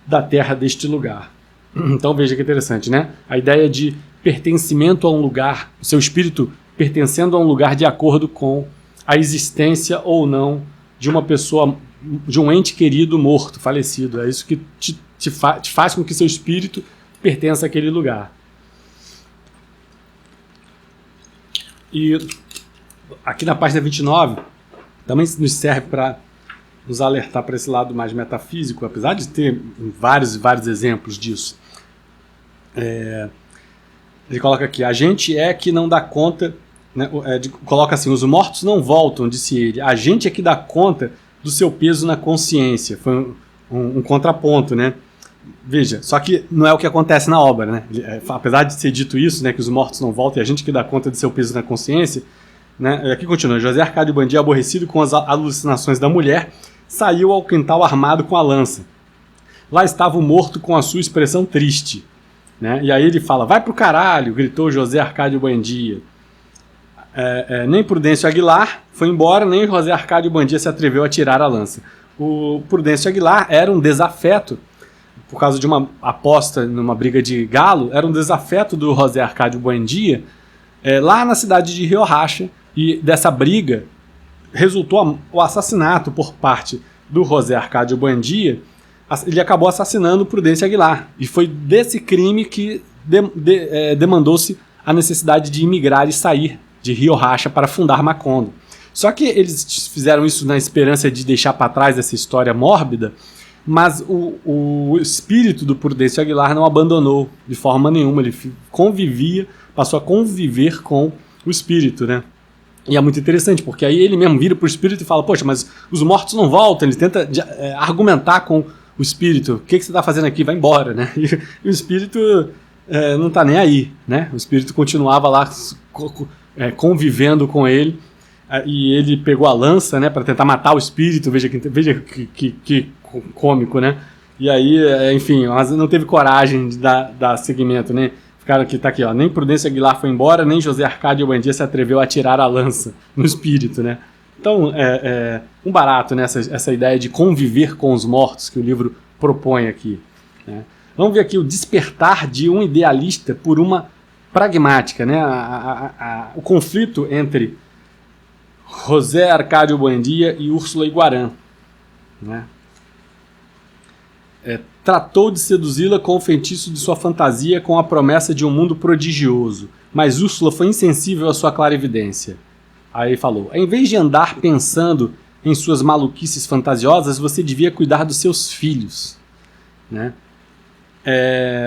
da terra deste lugar. Então veja que interessante, né? A ideia de pertencimento a um lugar, o seu espírito pertencendo a um lugar de acordo com a existência ou não de uma pessoa, de um ente querido morto, falecido. É isso que te faz com que seu espírito pertença àquele lugar. E aqui na página 29, também nos serve para nos alertar para esse lado mais metafísico, apesar de ter vários e vários exemplos disso. Ele coloca aqui, a gente é que não dá conta, né, coloca assim, os mortos não voltam, disse ele, a gente é que dá conta do seu peso na consciência. Foi um contraponto, né? Veja, só que não é o que acontece na obra, né? Apesar de ser dito isso, né, que os mortos não voltam e a gente que dá conta do seu peso na consciência, né? Aqui continua, José Arcádio Buendia, aborrecido com as alucinações da mulher, saiu ao quintal armado com a lança. Lá estava o morto com a sua expressão triste, né? E aí ele fala, vai pro caralho, gritou José Arcádio Buendia. Nem Prudêncio Aguilar foi embora, nem José Arcádio Buendia se atreveu a tirar a lança. O Prudêncio Aguilar era um desafeto, por causa de uma aposta numa briga de galo, era um desafeto do José Arcádio Buendia, lá na cidade de Riohacha, e dessa briga resultou o assassinato por parte do José Arcádio Buendia. Ele acabou assassinando Prudêncio Aguilar, e foi desse crime que demandou-se a necessidade de imigrar e sair de Riohacha para fundar Macondo. Só que eles fizeram isso na esperança de deixar para trás essa história mórbida, mas o espírito do Prudêncio Aguilar não abandonou de forma nenhuma, ele passou a conviver com o espírito, né? E é muito interessante, porque aí ele mesmo vira para o espírito e fala, poxa, mas os mortos não voltam, ele tenta argumentar com o espírito, o que você está fazendo aqui? Vai embora, né? E o espírito não está nem aí, né? O espírito continuava lá convivendo com ele, e ele pegou a lança, né, para tentar matar o espírito, veja que cômico, né? E aí, enfim, mas não teve coragem de dar seguimento, né? Ficaram aqui, tá aqui, ó, nem Prudêncio Aguilar foi embora, nem José Arcádio Buendia se atreveu a tirar a lança no espírito, né? Então, um barato, né, essa ideia de conviver com os mortos que o livro propõe aqui, né? Vamos ver aqui o despertar de um idealista por uma pragmática, né? O conflito entre José Arcádio Buendia e Úrsula Iguarã, né? Tratou de seduzi-la com o feitiço de sua fantasia com a promessa de um mundo prodigioso, mas Úrsula foi insensível à sua clarividência. Aí ele falou, em vez de andar pensando em suas maluquices fantasiosas, você devia cuidar dos seus filhos, né?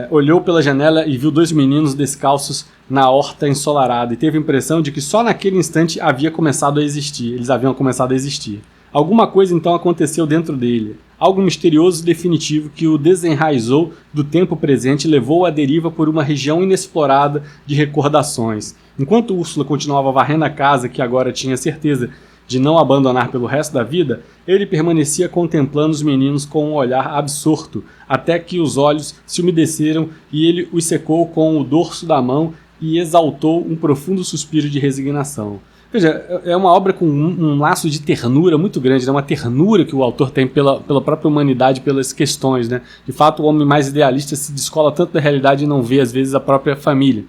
Olhou pela janela e viu 2 meninos descalços na horta ensolarada e teve a impressão de que só naquele instante eles haviam começado a existir. Alguma coisa então aconteceu dentro dele, algo misterioso e definitivo que o desenraizou do tempo presente e levou à deriva por uma região inexplorada de recordações. Enquanto Úrsula continuava varrendo a casa, que agora tinha certeza de não abandonar pelo resto da vida, ele permanecia contemplando os meninos com um olhar absorto, até que os olhos se umedeceram e ele os secou com o dorso da mão e exaltou um profundo suspiro de resignação. Veja, é uma obra com um laço de ternura muito grande, né? Uma ternura que o autor tem pela própria humanidade, pelas questões, né? De fato, o homem mais idealista se descola tanto da realidade e não vê, às vezes, a própria família.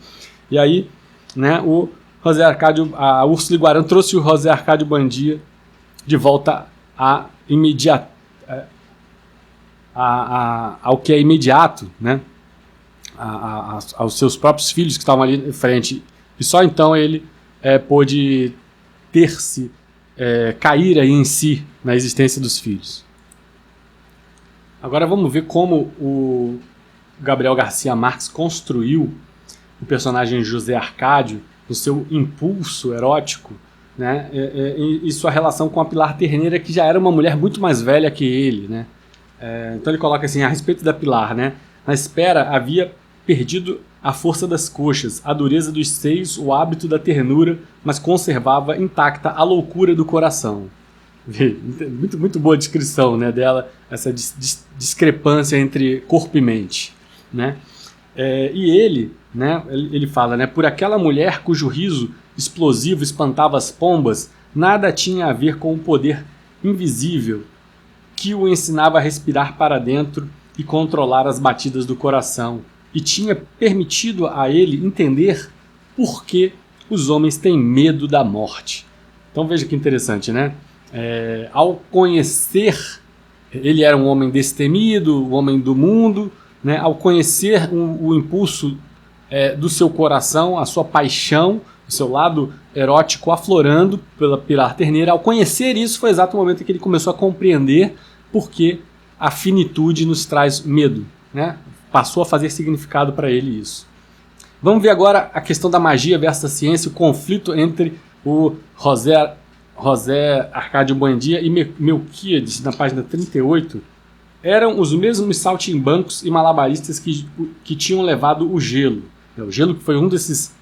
E aí, né, a Úrsula Iguarã trouxe o José Arcádio Buendia de volta ao que é imediato, né? Aos seus próprios filhos que estavam ali em frente. E só então ele pôde cair aí em si na existência dos filhos. Agora vamos ver como o Gabriel Garcia Marques construiu o personagem José Arcádio, o seu impulso erótico, né, e sua relação com a Pilar Terneira, que já era uma mulher muito mais velha que ele, né? Então ele coloca assim, a respeito da Pilar, né, na espera havia perdido a força das coxas, a dureza dos seios, o hábito da ternura, mas conservava intacta a loucura do coração. Muito, muito boa descrição, né, dela, essa discrepância entre corpo e mente, né? E ele, né, ele fala, né, por aquela mulher cujo riso explosivo espantava as pombas, nada tinha a ver com o poder invisível que o ensinava a respirar para dentro e controlar as batidas do coração, e tinha permitido a ele entender por que os homens têm medo da morte. Então veja que interessante, né? Ao conhecer, ele era um homem destemido, um homem do mundo, né? Ao conhecer o impulso do seu coração, a sua paixão, o seu lado erótico aflorando pela Pilar Terneira, ao conhecer isso foi exato o momento em que ele começou a compreender por que a finitude nos traz medo, né? Passou a fazer significado para ele isso. Vamos ver agora a questão da magia versus a ciência, o conflito entre o José Arcádio Buendia e Melquíades, na página 38. Eram os mesmos saltimbancos e malabaristas que tinham levado o gelo. O gelo que foi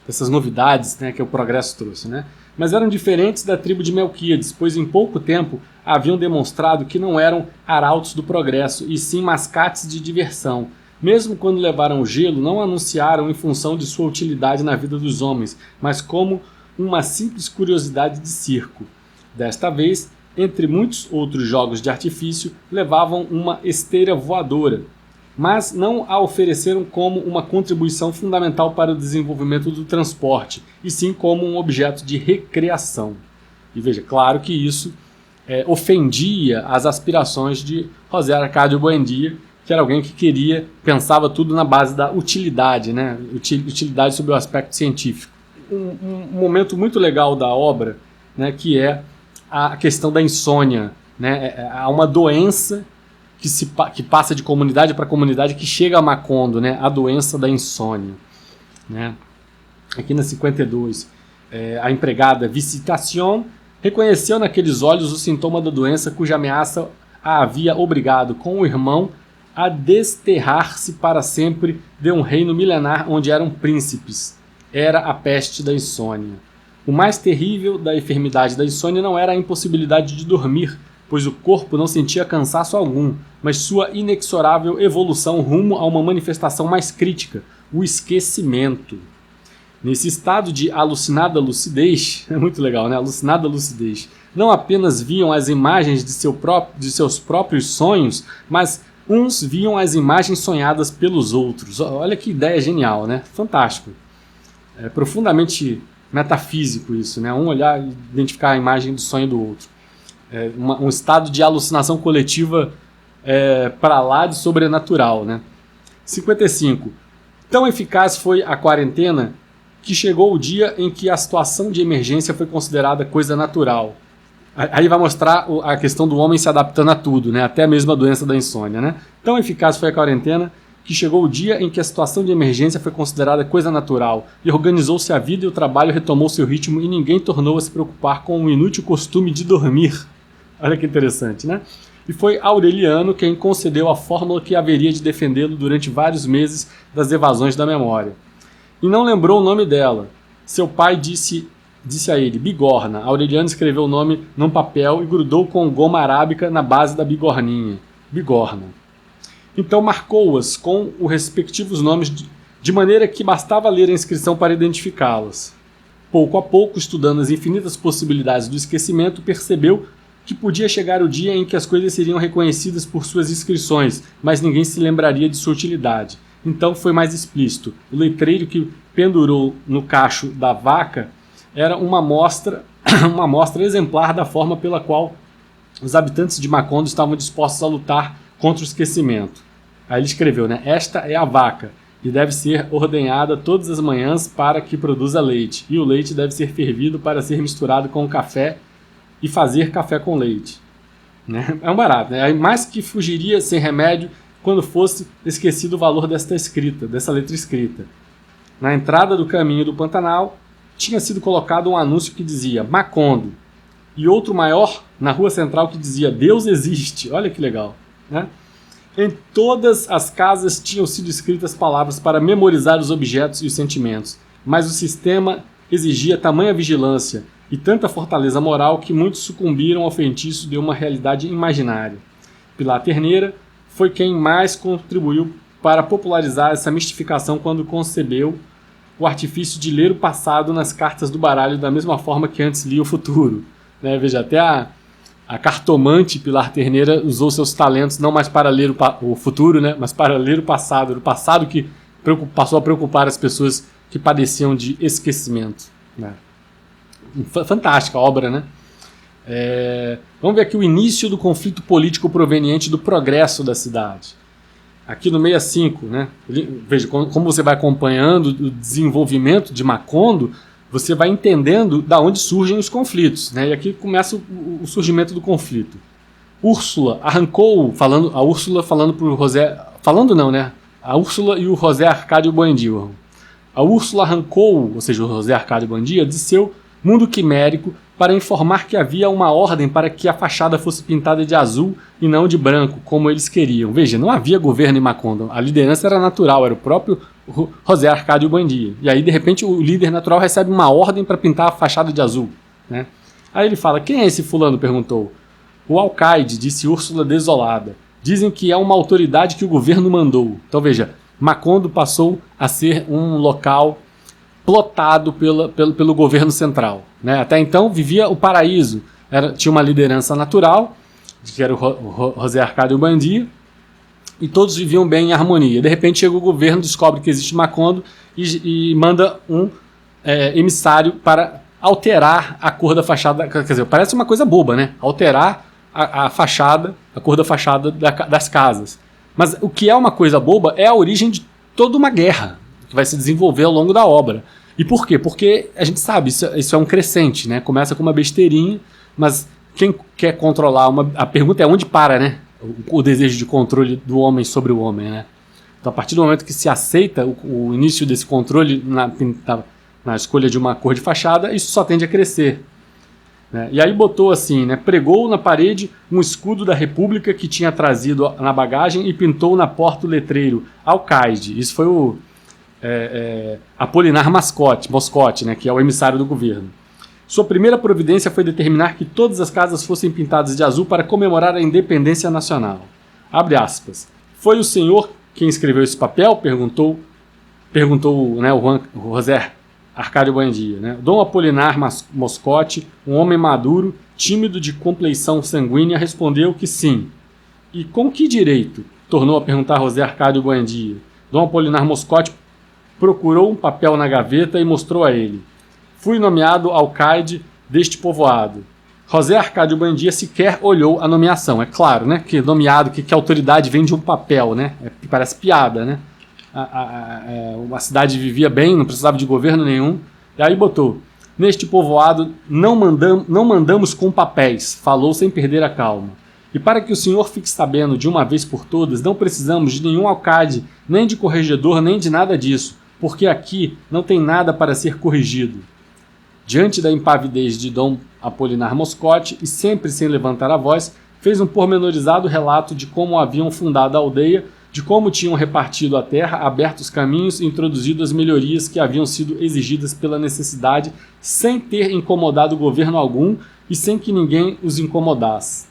dessas novidades, né, que o progresso trouxe, né? Mas eram diferentes da tribo de Melquíades, pois em pouco tempo haviam demonstrado que não eram arautos do progresso, e sim mascates de diversão. Mesmo quando levaram o gelo, não anunciaram em função de sua utilidade na vida dos homens, mas como uma simples curiosidade de circo. Desta vez, entre muitos outros jogos de artifício, levavam uma esteira voadora, mas não a ofereceram como uma contribuição fundamental para o desenvolvimento do transporte, e sim como um objeto de recreação. E veja, claro que isso ofendia as aspirações de José Arcádio Buendia, que era alguém que pensava tudo na base da utilidade, né? Utilidade sob o aspecto científico. Um momento muito legal da obra, né, que é a questão da insônia, né? Há uma doença que passa de comunidade para comunidade, que chega a Macondo, né? A doença da insônia, né? Aqui na 52, a empregada Visitación reconheceu naqueles olhos o sintoma da doença cuja ameaça a havia obrigado, com o irmão, a desterrar-se para sempre de um reino milenar onde eram príncipes. Era a peste da insônia. O mais terrível da enfermidade da insônia não era a impossibilidade de dormir, pois o corpo não sentia cansaço algum, mas sua inexorável evolução rumo a uma manifestação mais crítica, o esquecimento. Nesse estado de alucinada lucidez, é muito legal, né? Alucinada lucidez, não apenas viam as imagens de seus próprios sonhos, mas uns viam as imagens sonhadas pelos outros. Olha que ideia genial, né? Fantástico. É profundamente metafísico isso, né? Um olhar e identificar a imagem do sonho do outro. Um estado de alucinação coletiva para lá de sobrenatural, né? 55. Tão eficaz foi a quarentena que chegou o dia em que a situação de emergência foi considerada coisa natural. Aí vai mostrar a questão do homem se adaptando a tudo, né? Até mesmo a doença da insônia, né? Tão eficaz foi a quarentena que chegou o dia em que a situação de emergência foi considerada coisa natural, e organizou-se a vida e o trabalho retomou seu ritmo e ninguém tornou a se preocupar com o inútil costume de dormir. Olha que interessante, né? E foi Aureliano quem concedeu a fórmula que haveria de defendê-lo durante vários meses das evasões da memória. E não lembrou o nome dela. Seu pai disse a ele, bigorna. Aureliano escreveu o nome num papel e grudou com goma arábica na base da bigorninha. Bigorna. Então marcou-as com os respectivos nomes de maneira que bastava ler a inscrição para identificá-las. Pouco a pouco, estudando as infinitas possibilidades do esquecimento, percebeu que podia chegar o dia em que as coisas seriam reconhecidas por suas inscrições, mas ninguém se lembraria de sua utilidade. Então foi mais explícito. O letreiro que pendurou no cacho da vaca era uma amostra exemplar da forma pela qual os habitantes de Macondo estavam dispostos a lutar contra o esquecimento. Aí ele escreveu, né? Esta é a vaca, e deve ser ordenhada todas as manhãs para que produza leite, e o leite deve ser fervido para ser misturado com o café e fazer café com leite. Né? É um barato, né? Mais que fugiria sem remédio quando fosse esquecido o valor dessa letra escrita. Na entrada do caminho do Pantanal, tinha sido colocado um anúncio que dizia Macondo, e outro maior na rua central que dizia Deus existe. Olha que legal, né? Em todas as casas tinham sido escritas palavras para memorizar os objetos e os sentimentos, mas o sistema exigia tamanha vigilância e tanta fortaleza moral que muitos sucumbiram ao feitiço de uma realidade imaginária. Pilar Terneira foi quem mais contribuiu para popularizar essa mistificação quando concebeu o artifício de ler o passado nas cartas do baralho da mesma forma que antes lia o futuro. Né? Veja, até a cartomante Pilar Terneira usou seus talentos não mais para ler o futuro, né? Mas para ler o passado que passou a preocupar as pessoas que padeciam de esquecimento. Né? Fantástica a obra, né? Vamos ver aqui o início do conflito político proveniente do progresso da cidade. Aqui no 65, né? Veja, como você vai acompanhando o desenvolvimento de Macondo, você vai entendendo da onde surgem os conflitos, né? E aqui começa o surgimento do conflito. Úrsula arrancou, a Úrsula falando para o José, falando não, né? A Úrsula e o José Arcádio Buendia. A Úrsula arrancou, ou seja, o José Arcádio Buendia, de seu mundo quimérico para informar que havia uma ordem para que a fachada fosse pintada de azul e não de branco, como eles queriam. Veja, não havia governo em Macondo, a liderança era natural, era o próprio José Arcádio Buendia. E aí, de repente, o líder natural recebe uma ordem para pintar a fachada de azul. Né? Aí ele fala, quem é esse fulano? Perguntou. O alcaide, disse Úrsula desolada. Dizem que é uma autoridade que o governo mandou. Então veja, Macondo passou a ser um local plotado pelo governo central. Né? Até então vivia o paraíso. Tinha uma liderança natural, que era o José Arcádio Buendia, e todos viviam bem em harmonia. De repente chega o governo, descobre que existe Macondo e manda um emissário para alterar a cor da fachada. Quer dizer, parece uma coisa boba, né? Alterar a fachada, a cor da fachada das casas. Mas o que é uma coisa boba é a origem de toda uma guerra que vai se desenvolver ao longo da obra. E por quê? Porque a gente sabe, isso é um crescente, né? Começa com uma besteirinha, mas quem quer controlar a pergunta é onde para, né? O desejo de controle do homem sobre o homem, né? Então, a partir do momento que se aceita o início desse controle na escolha de uma cor de fachada, isso só tende a crescer. Né? E aí botou assim, né? Pregou na parede um escudo da República que tinha trazido na bagagem e pintou na porta o letreiro Alcaide. Isso foi o Apolinar Moscote, né? Que é o emissário do governo. Sua primeira providência foi determinar que todas as casas fossem pintadas de azul para comemorar a independência nacional. Abre aspas. Foi o senhor quem escreveu esse papel? Perguntou né, o José Arcádio Buendia. Né? Dom Apolinar Moscote, um homem maduro, tímido de compleição sanguínea, respondeu que sim. E com que direito? Tornou a perguntar José Arcádio Buendia. Dom Apolinar Moscote procurou um papel na gaveta e mostrou a ele. Fui nomeado alcaide deste povoado. José Arcádio Buendia sequer olhou a nomeação. É claro, né? Que nomeado, que autoridade vem de um papel, né? Parece piada, né? A cidade vivia bem, não precisava de governo nenhum. E aí botou, neste povoado não mandamos com papéis, falou sem perder a calma. E para que o senhor fique sabendo de uma vez por todas, não precisamos de nenhum alcaide, nem de corregedor, nem de nada disso, porque aqui não tem nada para ser corrigido. Diante da impavidez de Dom Apolinar Moscote, e sempre sem levantar a voz, fez um pormenorizado relato de como haviam fundado a aldeia, de como tinham repartido a terra, aberto os caminhos e introduzido as melhorias que haviam sido exigidas pela necessidade, sem ter incomodado governo algum e sem que ninguém os incomodasse.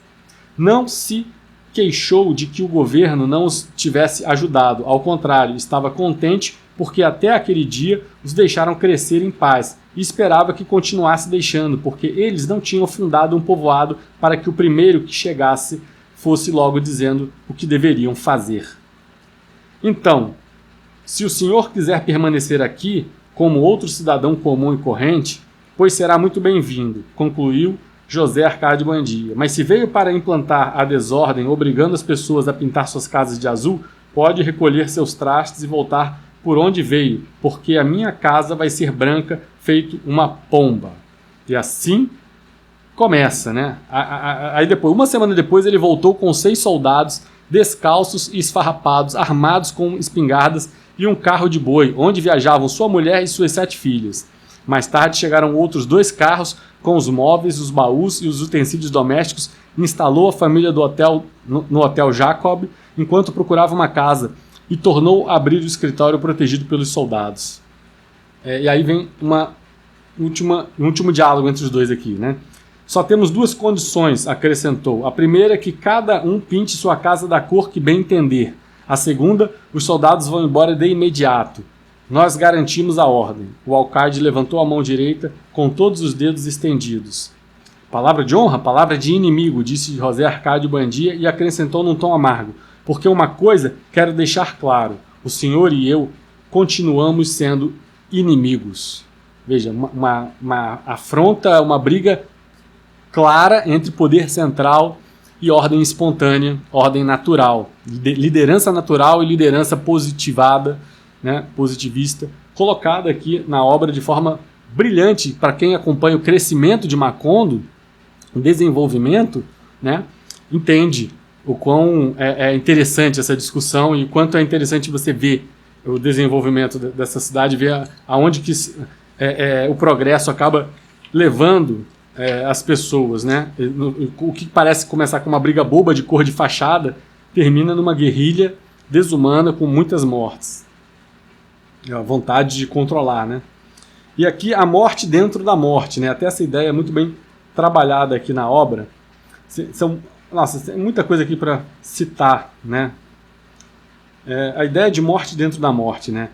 Não se queixou de que o governo não os tivesse ajudado, ao contrário, estava contente porque até aquele dia os deixaram crescer em paz e esperava que continuasse deixando, porque eles não tinham fundado um povoado para que o primeiro que chegasse fosse logo dizendo o que deveriam fazer. Então, se o senhor quiser permanecer aqui, como outro cidadão comum e corrente, pois será muito bem-vindo, concluiu José Arcádio Buendia. Mas se veio para implantar a desordem, obrigando as pessoas a pintar suas casas de azul, pode recolher seus trastes e voltar por onde veio, porque a minha casa vai ser branca, feito uma pomba. E assim começa, né? Aí depois, uma semana depois, ele voltou com 6 soldados, descalços e esfarrapados, armados com espingardas e um carro de boi, onde viajavam sua mulher e suas 7 filhas. Mais tarde chegaram outros 2 carros com os móveis, os baús e os utensílios domésticos, e instalou a família do hotel, no Hotel Jacob, enquanto procurava uma casa, e tornou a abrir o escritório protegido pelos soldados. E aí vem um último diálogo entre os dois aqui, né? Só temos 2 condições, acrescentou. A primeira é que cada um pinte sua casa da cor que bem entender. A segunda, os soldados vão embora de imediato. Nós garantimos a ordem. O alcaide levantou a mão direita com todos os dedos estendidos. Palavra de honra, palavra de inimigo, disse José Arcádio Buendia e acrescentou num tom amargo. Porque uma coisa quero deixar claro, o senhor e eu continuamos sendo inimigos. Veja, uma afronta, uma briga clara entre poder central e ordem espontânea, ordem natural, liderança natural e liderança positivada, né, positivista, colocada aqui na obra de forma brilhante para quem acompanha o crescimento de Macondo, o desenvolvimento, né, entende o quão é interessante essa discussão e o quanto é interessante você ver o desenvolvimento dessa cidade, ver aonde que o progresso acaba levando as pessoas, né? O que parece começar com uma briga boba de cor de fachada termina numa guerrilha desumana com muitas mortes. A vontade de controlar, né? E aqui a morte dentro da morte, né? Até essa ideia é muito bem trabalhada aqui na obra. Nossa, tem muita coisa aqui para citar, né? A ideia de morte dentro da morte, né?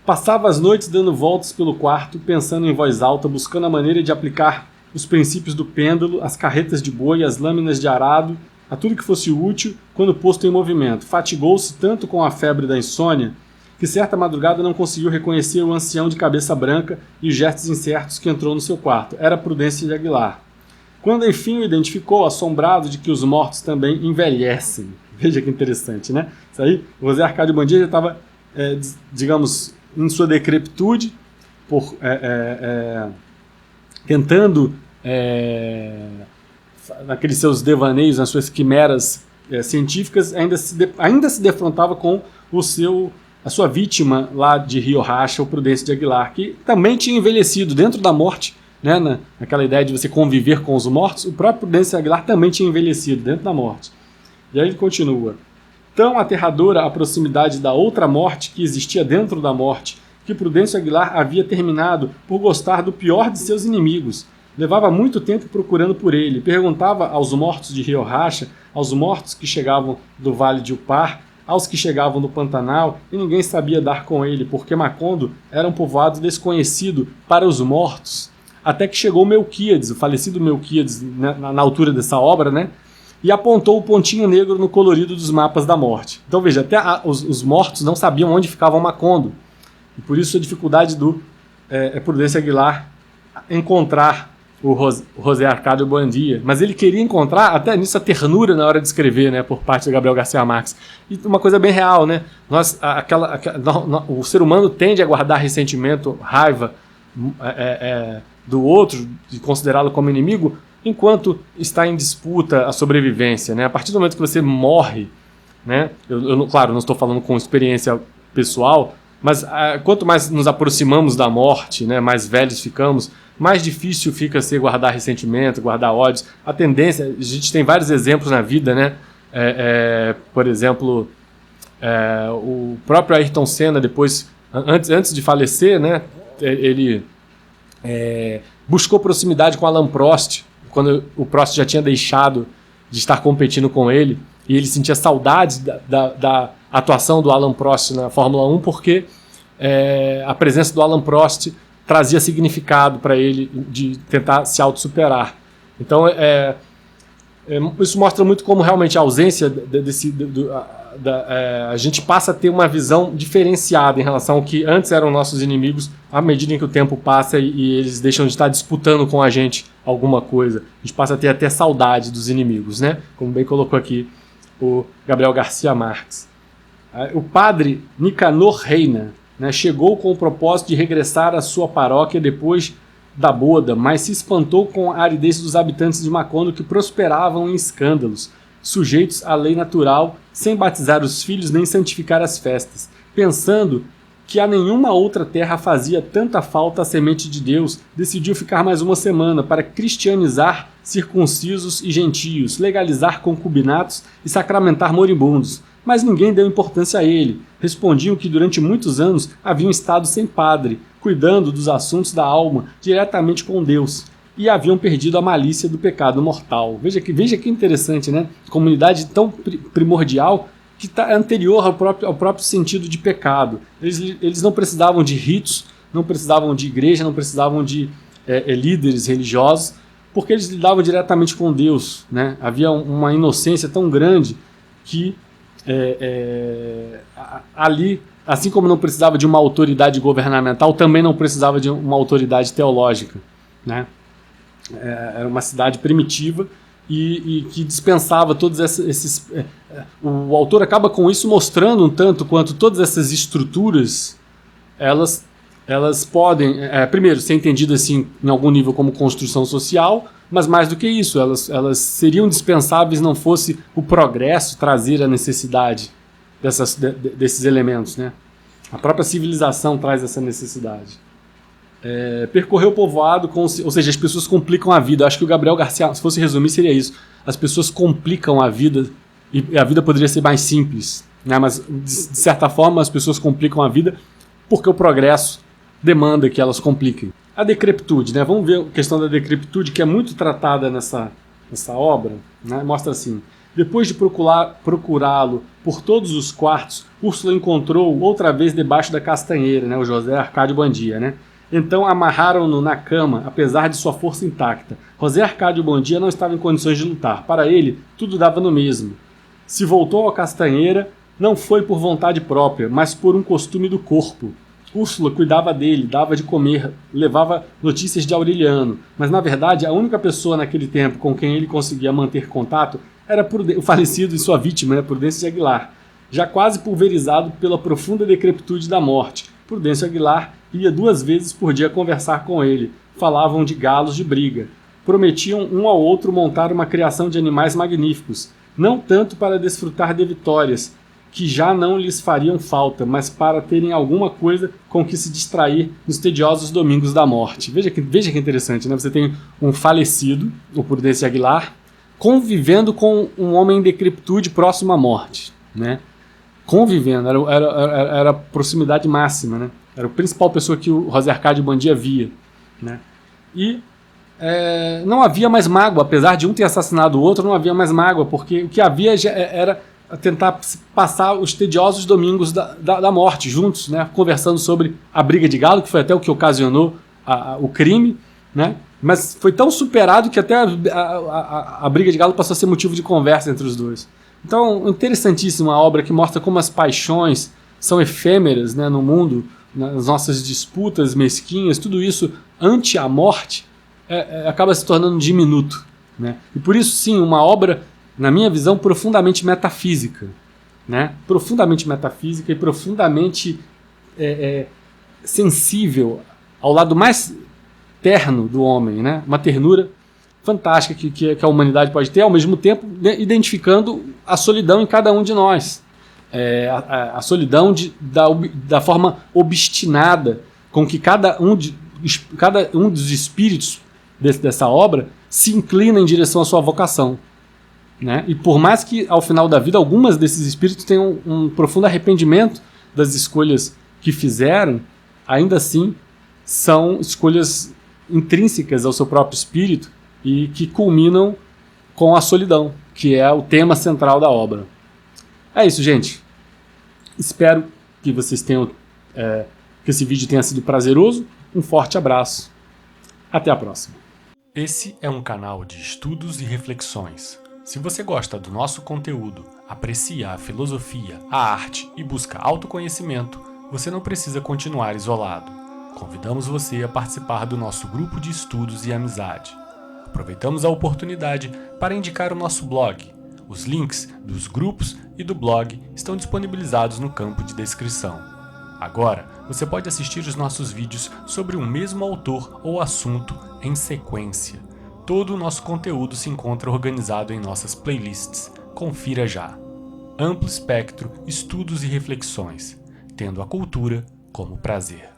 Passava as noites dando voltas pelo quarto, pensando em voz alta, buscando a maneira de aplicar os princípios do pêndulo, as carretas de boi, as lâminas de arado, a tudo que fosse útil quando posto em movimento. Fatigou-se tanto com a febre da insônia que certa madrugada não conseguiu reconhecer o ancião de cabeça branca e os gestos incertos que entrou no seu quarto. Era Prudência de Aguilar. Quando enfim o identificou, assombrado de que os mortos também envelhecem. Veja que interessante, né? Isso aí, o José Arcádio Bandia já estava, digamos, em sua decrepitude, tentando, naqueles seus devaneios, nas suas quimeras científicas, ainda se defrontava com a sua vítima lá de Rio Racha, o Prudêncio de Aguilar, que também tinha envelhecido dentro da morte, né, naquela ideia de você conviver com os mortos. O próprio Prudêncio de Aguilar também tinha envelhecido dentro da morte. E aí ele continua: tão aterradora a proximidade da outra morte que existia dentro da morte, que Prudêncio Aguilar havia terminado por gostar do pior de seus inimigos. Levava muito tempo procurando por ele, perguntava aos mortos de Rio Racha, aos mortos que chegavam do Vale de Upar, aos que chegavam do Pantanal, e ninguém sabia dar com ele, porque Macondo era um povoado desconhecido para os mortos. Até que chegou Melquíades, o falecido Melquíades, na altura dessa obra, né? E apontou o pontinho negro no colorido dos mapas da morte. Então veja, até os mortos não sabiam onde ficava Macondo. E por isso a dificuldade do Prudêncio Aguilar encontrar o José Arcádio Buendia. Mas ele queria encontrar, até nisso, a ternura na hora de escrever, né, por parte de Gabriel Garcia Marques. E uma coisa bem real, né? O ser humano tende a guardar ressentimento, raiva do outro, de considerá-lo como inimigo, enquanto está em disputa a sobrevivência, né? A partir do momento que você morre, né? Claro, não estou falando com experiência pessoal, mas quanto mais nos aproximamos da morte, né, mais velhos ficamos, mais difícil fica ser guardar ressentimento, guardar ódios. A tendência, a gente tem vários exemplos na vida, né? Por exemplo, o próprio Ayrton Senna, depois, antes de falecer, né, ele buscou proximidade com Alain Prost, quando o Prost já tinha deixado de estar competindo com ele, e ele sentia saudades da atuação do Alain Prost na Fórmula 1, porque a presença do Alain Prost trazia significado para ele de tentar se autossuperar. Então, isso mostra muito como realmente a ausência a gente passa a ter uma visão diferenciada em relação ao que antes eram nossos inimigos, à medida em que o tempo passa e eles deixam de estar disputando com a gente alguma coisa. A gente passa a ter até saudade dos inimigos, né? Como bem colocou aqui o Gabriel Garcia Marques. O padre Nicanor Reina, né, chegou com o propósito de regressar à sua paróquia depois da boda, mas se espantou com a aridez dos habitantes de Macondo, que prosperavam em escândalos, sujeitos à lei natural, sem batizar os filhos nem santificar as festas, pensando que a nenhuma outra terra fazia tanta falta a semente de Deus, decidiu ficar mais uma semana para cristianizar circuncisos e gentios, legalizar concubinatos e sacramentar moribundos. Mas ninguém deu importância a ele. Respondiam que durante muitos anos haviam estado sem padre, cuidando dos assuntos da alma diretamente com Deus, e haviam perdido a malícia do pecado mortal. Veja que interessante, né? Comunidade tão primordial que está anterior ao próprio sentido de pecado. Eles não precisavam de ritos, não precisavam de igreja, não precisavam de líderes religiosos, porque eles lidavam diretamente com Deus, né? Havia uma inocência tão grande que ali assim como não precisava de uma autoridade governamental, também não precisava de uma autoridade teológica, né? Era uma cidade primitiva e que dispensava todos esses... O autor acaba com isso mostrando um tanto quanto todas essas estruturas, elas podem, primeiro, ser entendidas assim, em algum nível como construção social, mas mais do que isso, elas seriam dispensáveis não fosse o progresso trazer a necessidade desses elementos, né? A própria civilização traz essa necessidade. Percorrer o povoado, ou seja, as pessoas complicam a vida. Acho que o Gabriel Garcia, se fosse resumir, seria isso. As pessoas complicam a vida e a vida poderia ser mais simples, né? Mas, de certa forma, as pessoas complicam a vida porque o progresso demanda que elas compliquem. A decrepitude, né? Vamos ver a questão da decrepitude, que é muito tratada nessa obra, né? Mostra assim: depois de procurá-lo por todos os quartos, Úrsula encontrou outra vez debaixo da castanheira, né? O José Arcádio Buondia, né? Então amarraram-no na cama, apesar de sua força intacta. José Arcádio Buondia não estava em condições de lutar. Para ele, tudo dava no mesmo. Se voltou à castanheira, não foi por vontade própria, mas por um costume do corpo. Úrsula cuidava dele, dava de comer, levava notícias de Aureliano, mas na verdade a única pessoa naquele tempo com quem ele conseguia manter contato era o falecido e sua vítima, né, Prudêncio de Aguilar, já quase pulverizado pela profunda decrepitude da morte. Prudêncio Aguilar ia 2 vezes por dia conversar com ele, falavam de galos de briga, prometiam um ao outro montar uma criação de animais magníficos, não tanto para desfrutar de vitórias, que já não lhes fariam falta, mas para terem alguma coisa com que se distrair nos tediosos domingos da morte. Veja que interessante, né? Você tem um falecido, o Prudêncio Aguilar, convivendo com um homem em decrepitude próximo à morte, né? Convivendo, era a proximidade máxima, né? Era a principal pessoa que o José Arcádio Buondia via, né? E não havia mais mágoa, apesar de um ter assassinado o outro, não havia mais mágoa, porque o que havia era tentar passar os tediosos domingos da morte juntos, né? Conversando sobre a briga de galo, que foi até o que ocasionou o crime, né? Mas foi tão superado que até a briga de galo passou a ser motivo de conversa entre os dois. Então, interessantíssima a obra que mostra como as paixões são efêmeras, né, no mundo, nas nossas disputas mesquinhas, tudo isso ante a morte acaba se tornando diminuto, né? E por isso, sim, uma obra, na minha visão, profundamente metafísica, né? Profundamente metafísica e profundamente sensível ao lado mais terno do homem, né? Uma ternura fantástica que a humanidade pode ter, ao mesmo tempo identificando a solidão em cada um de nós. A solidão da forma obstinada com que cada um dos espíritos dessa obra se inclina em direção à sua vocação, né? E por mais que ao final da vida algumas desses espíritos tenham um profundo arrependimento das escolhas que fizeram, ainda assim são escolhas intrínsecas ao seu próprio espírito e que culminam com a solidão, que é o tema central da obra. É isso, gente. Espero que vocês tenham que esse vídeo tenha sido prazeroso. Um forte abraço. Até a próxima. Esse é um canal de estudos e reflexões. Se você gosta do nosso conteúdo, aprecia a filosofia, a arte e busca autoconhecimento, você não precisa continuar isolado. Convidamos você a participar do nosso grupo de estudos e amizade. Aproveitamos a oportunidade para indicar o nosso blog. Os links dos grupos e do blog estão disponibilizados no campo de descrição. Agora, você pode assistir os nossos vídeos sobre um mesmo autor ou assunto em sequência. Todo o nosso conteúdo se encontra organizado em nossas playlists. Confira já. Amplo espectro, estudos e reflexões, tendo a cultura como prazer.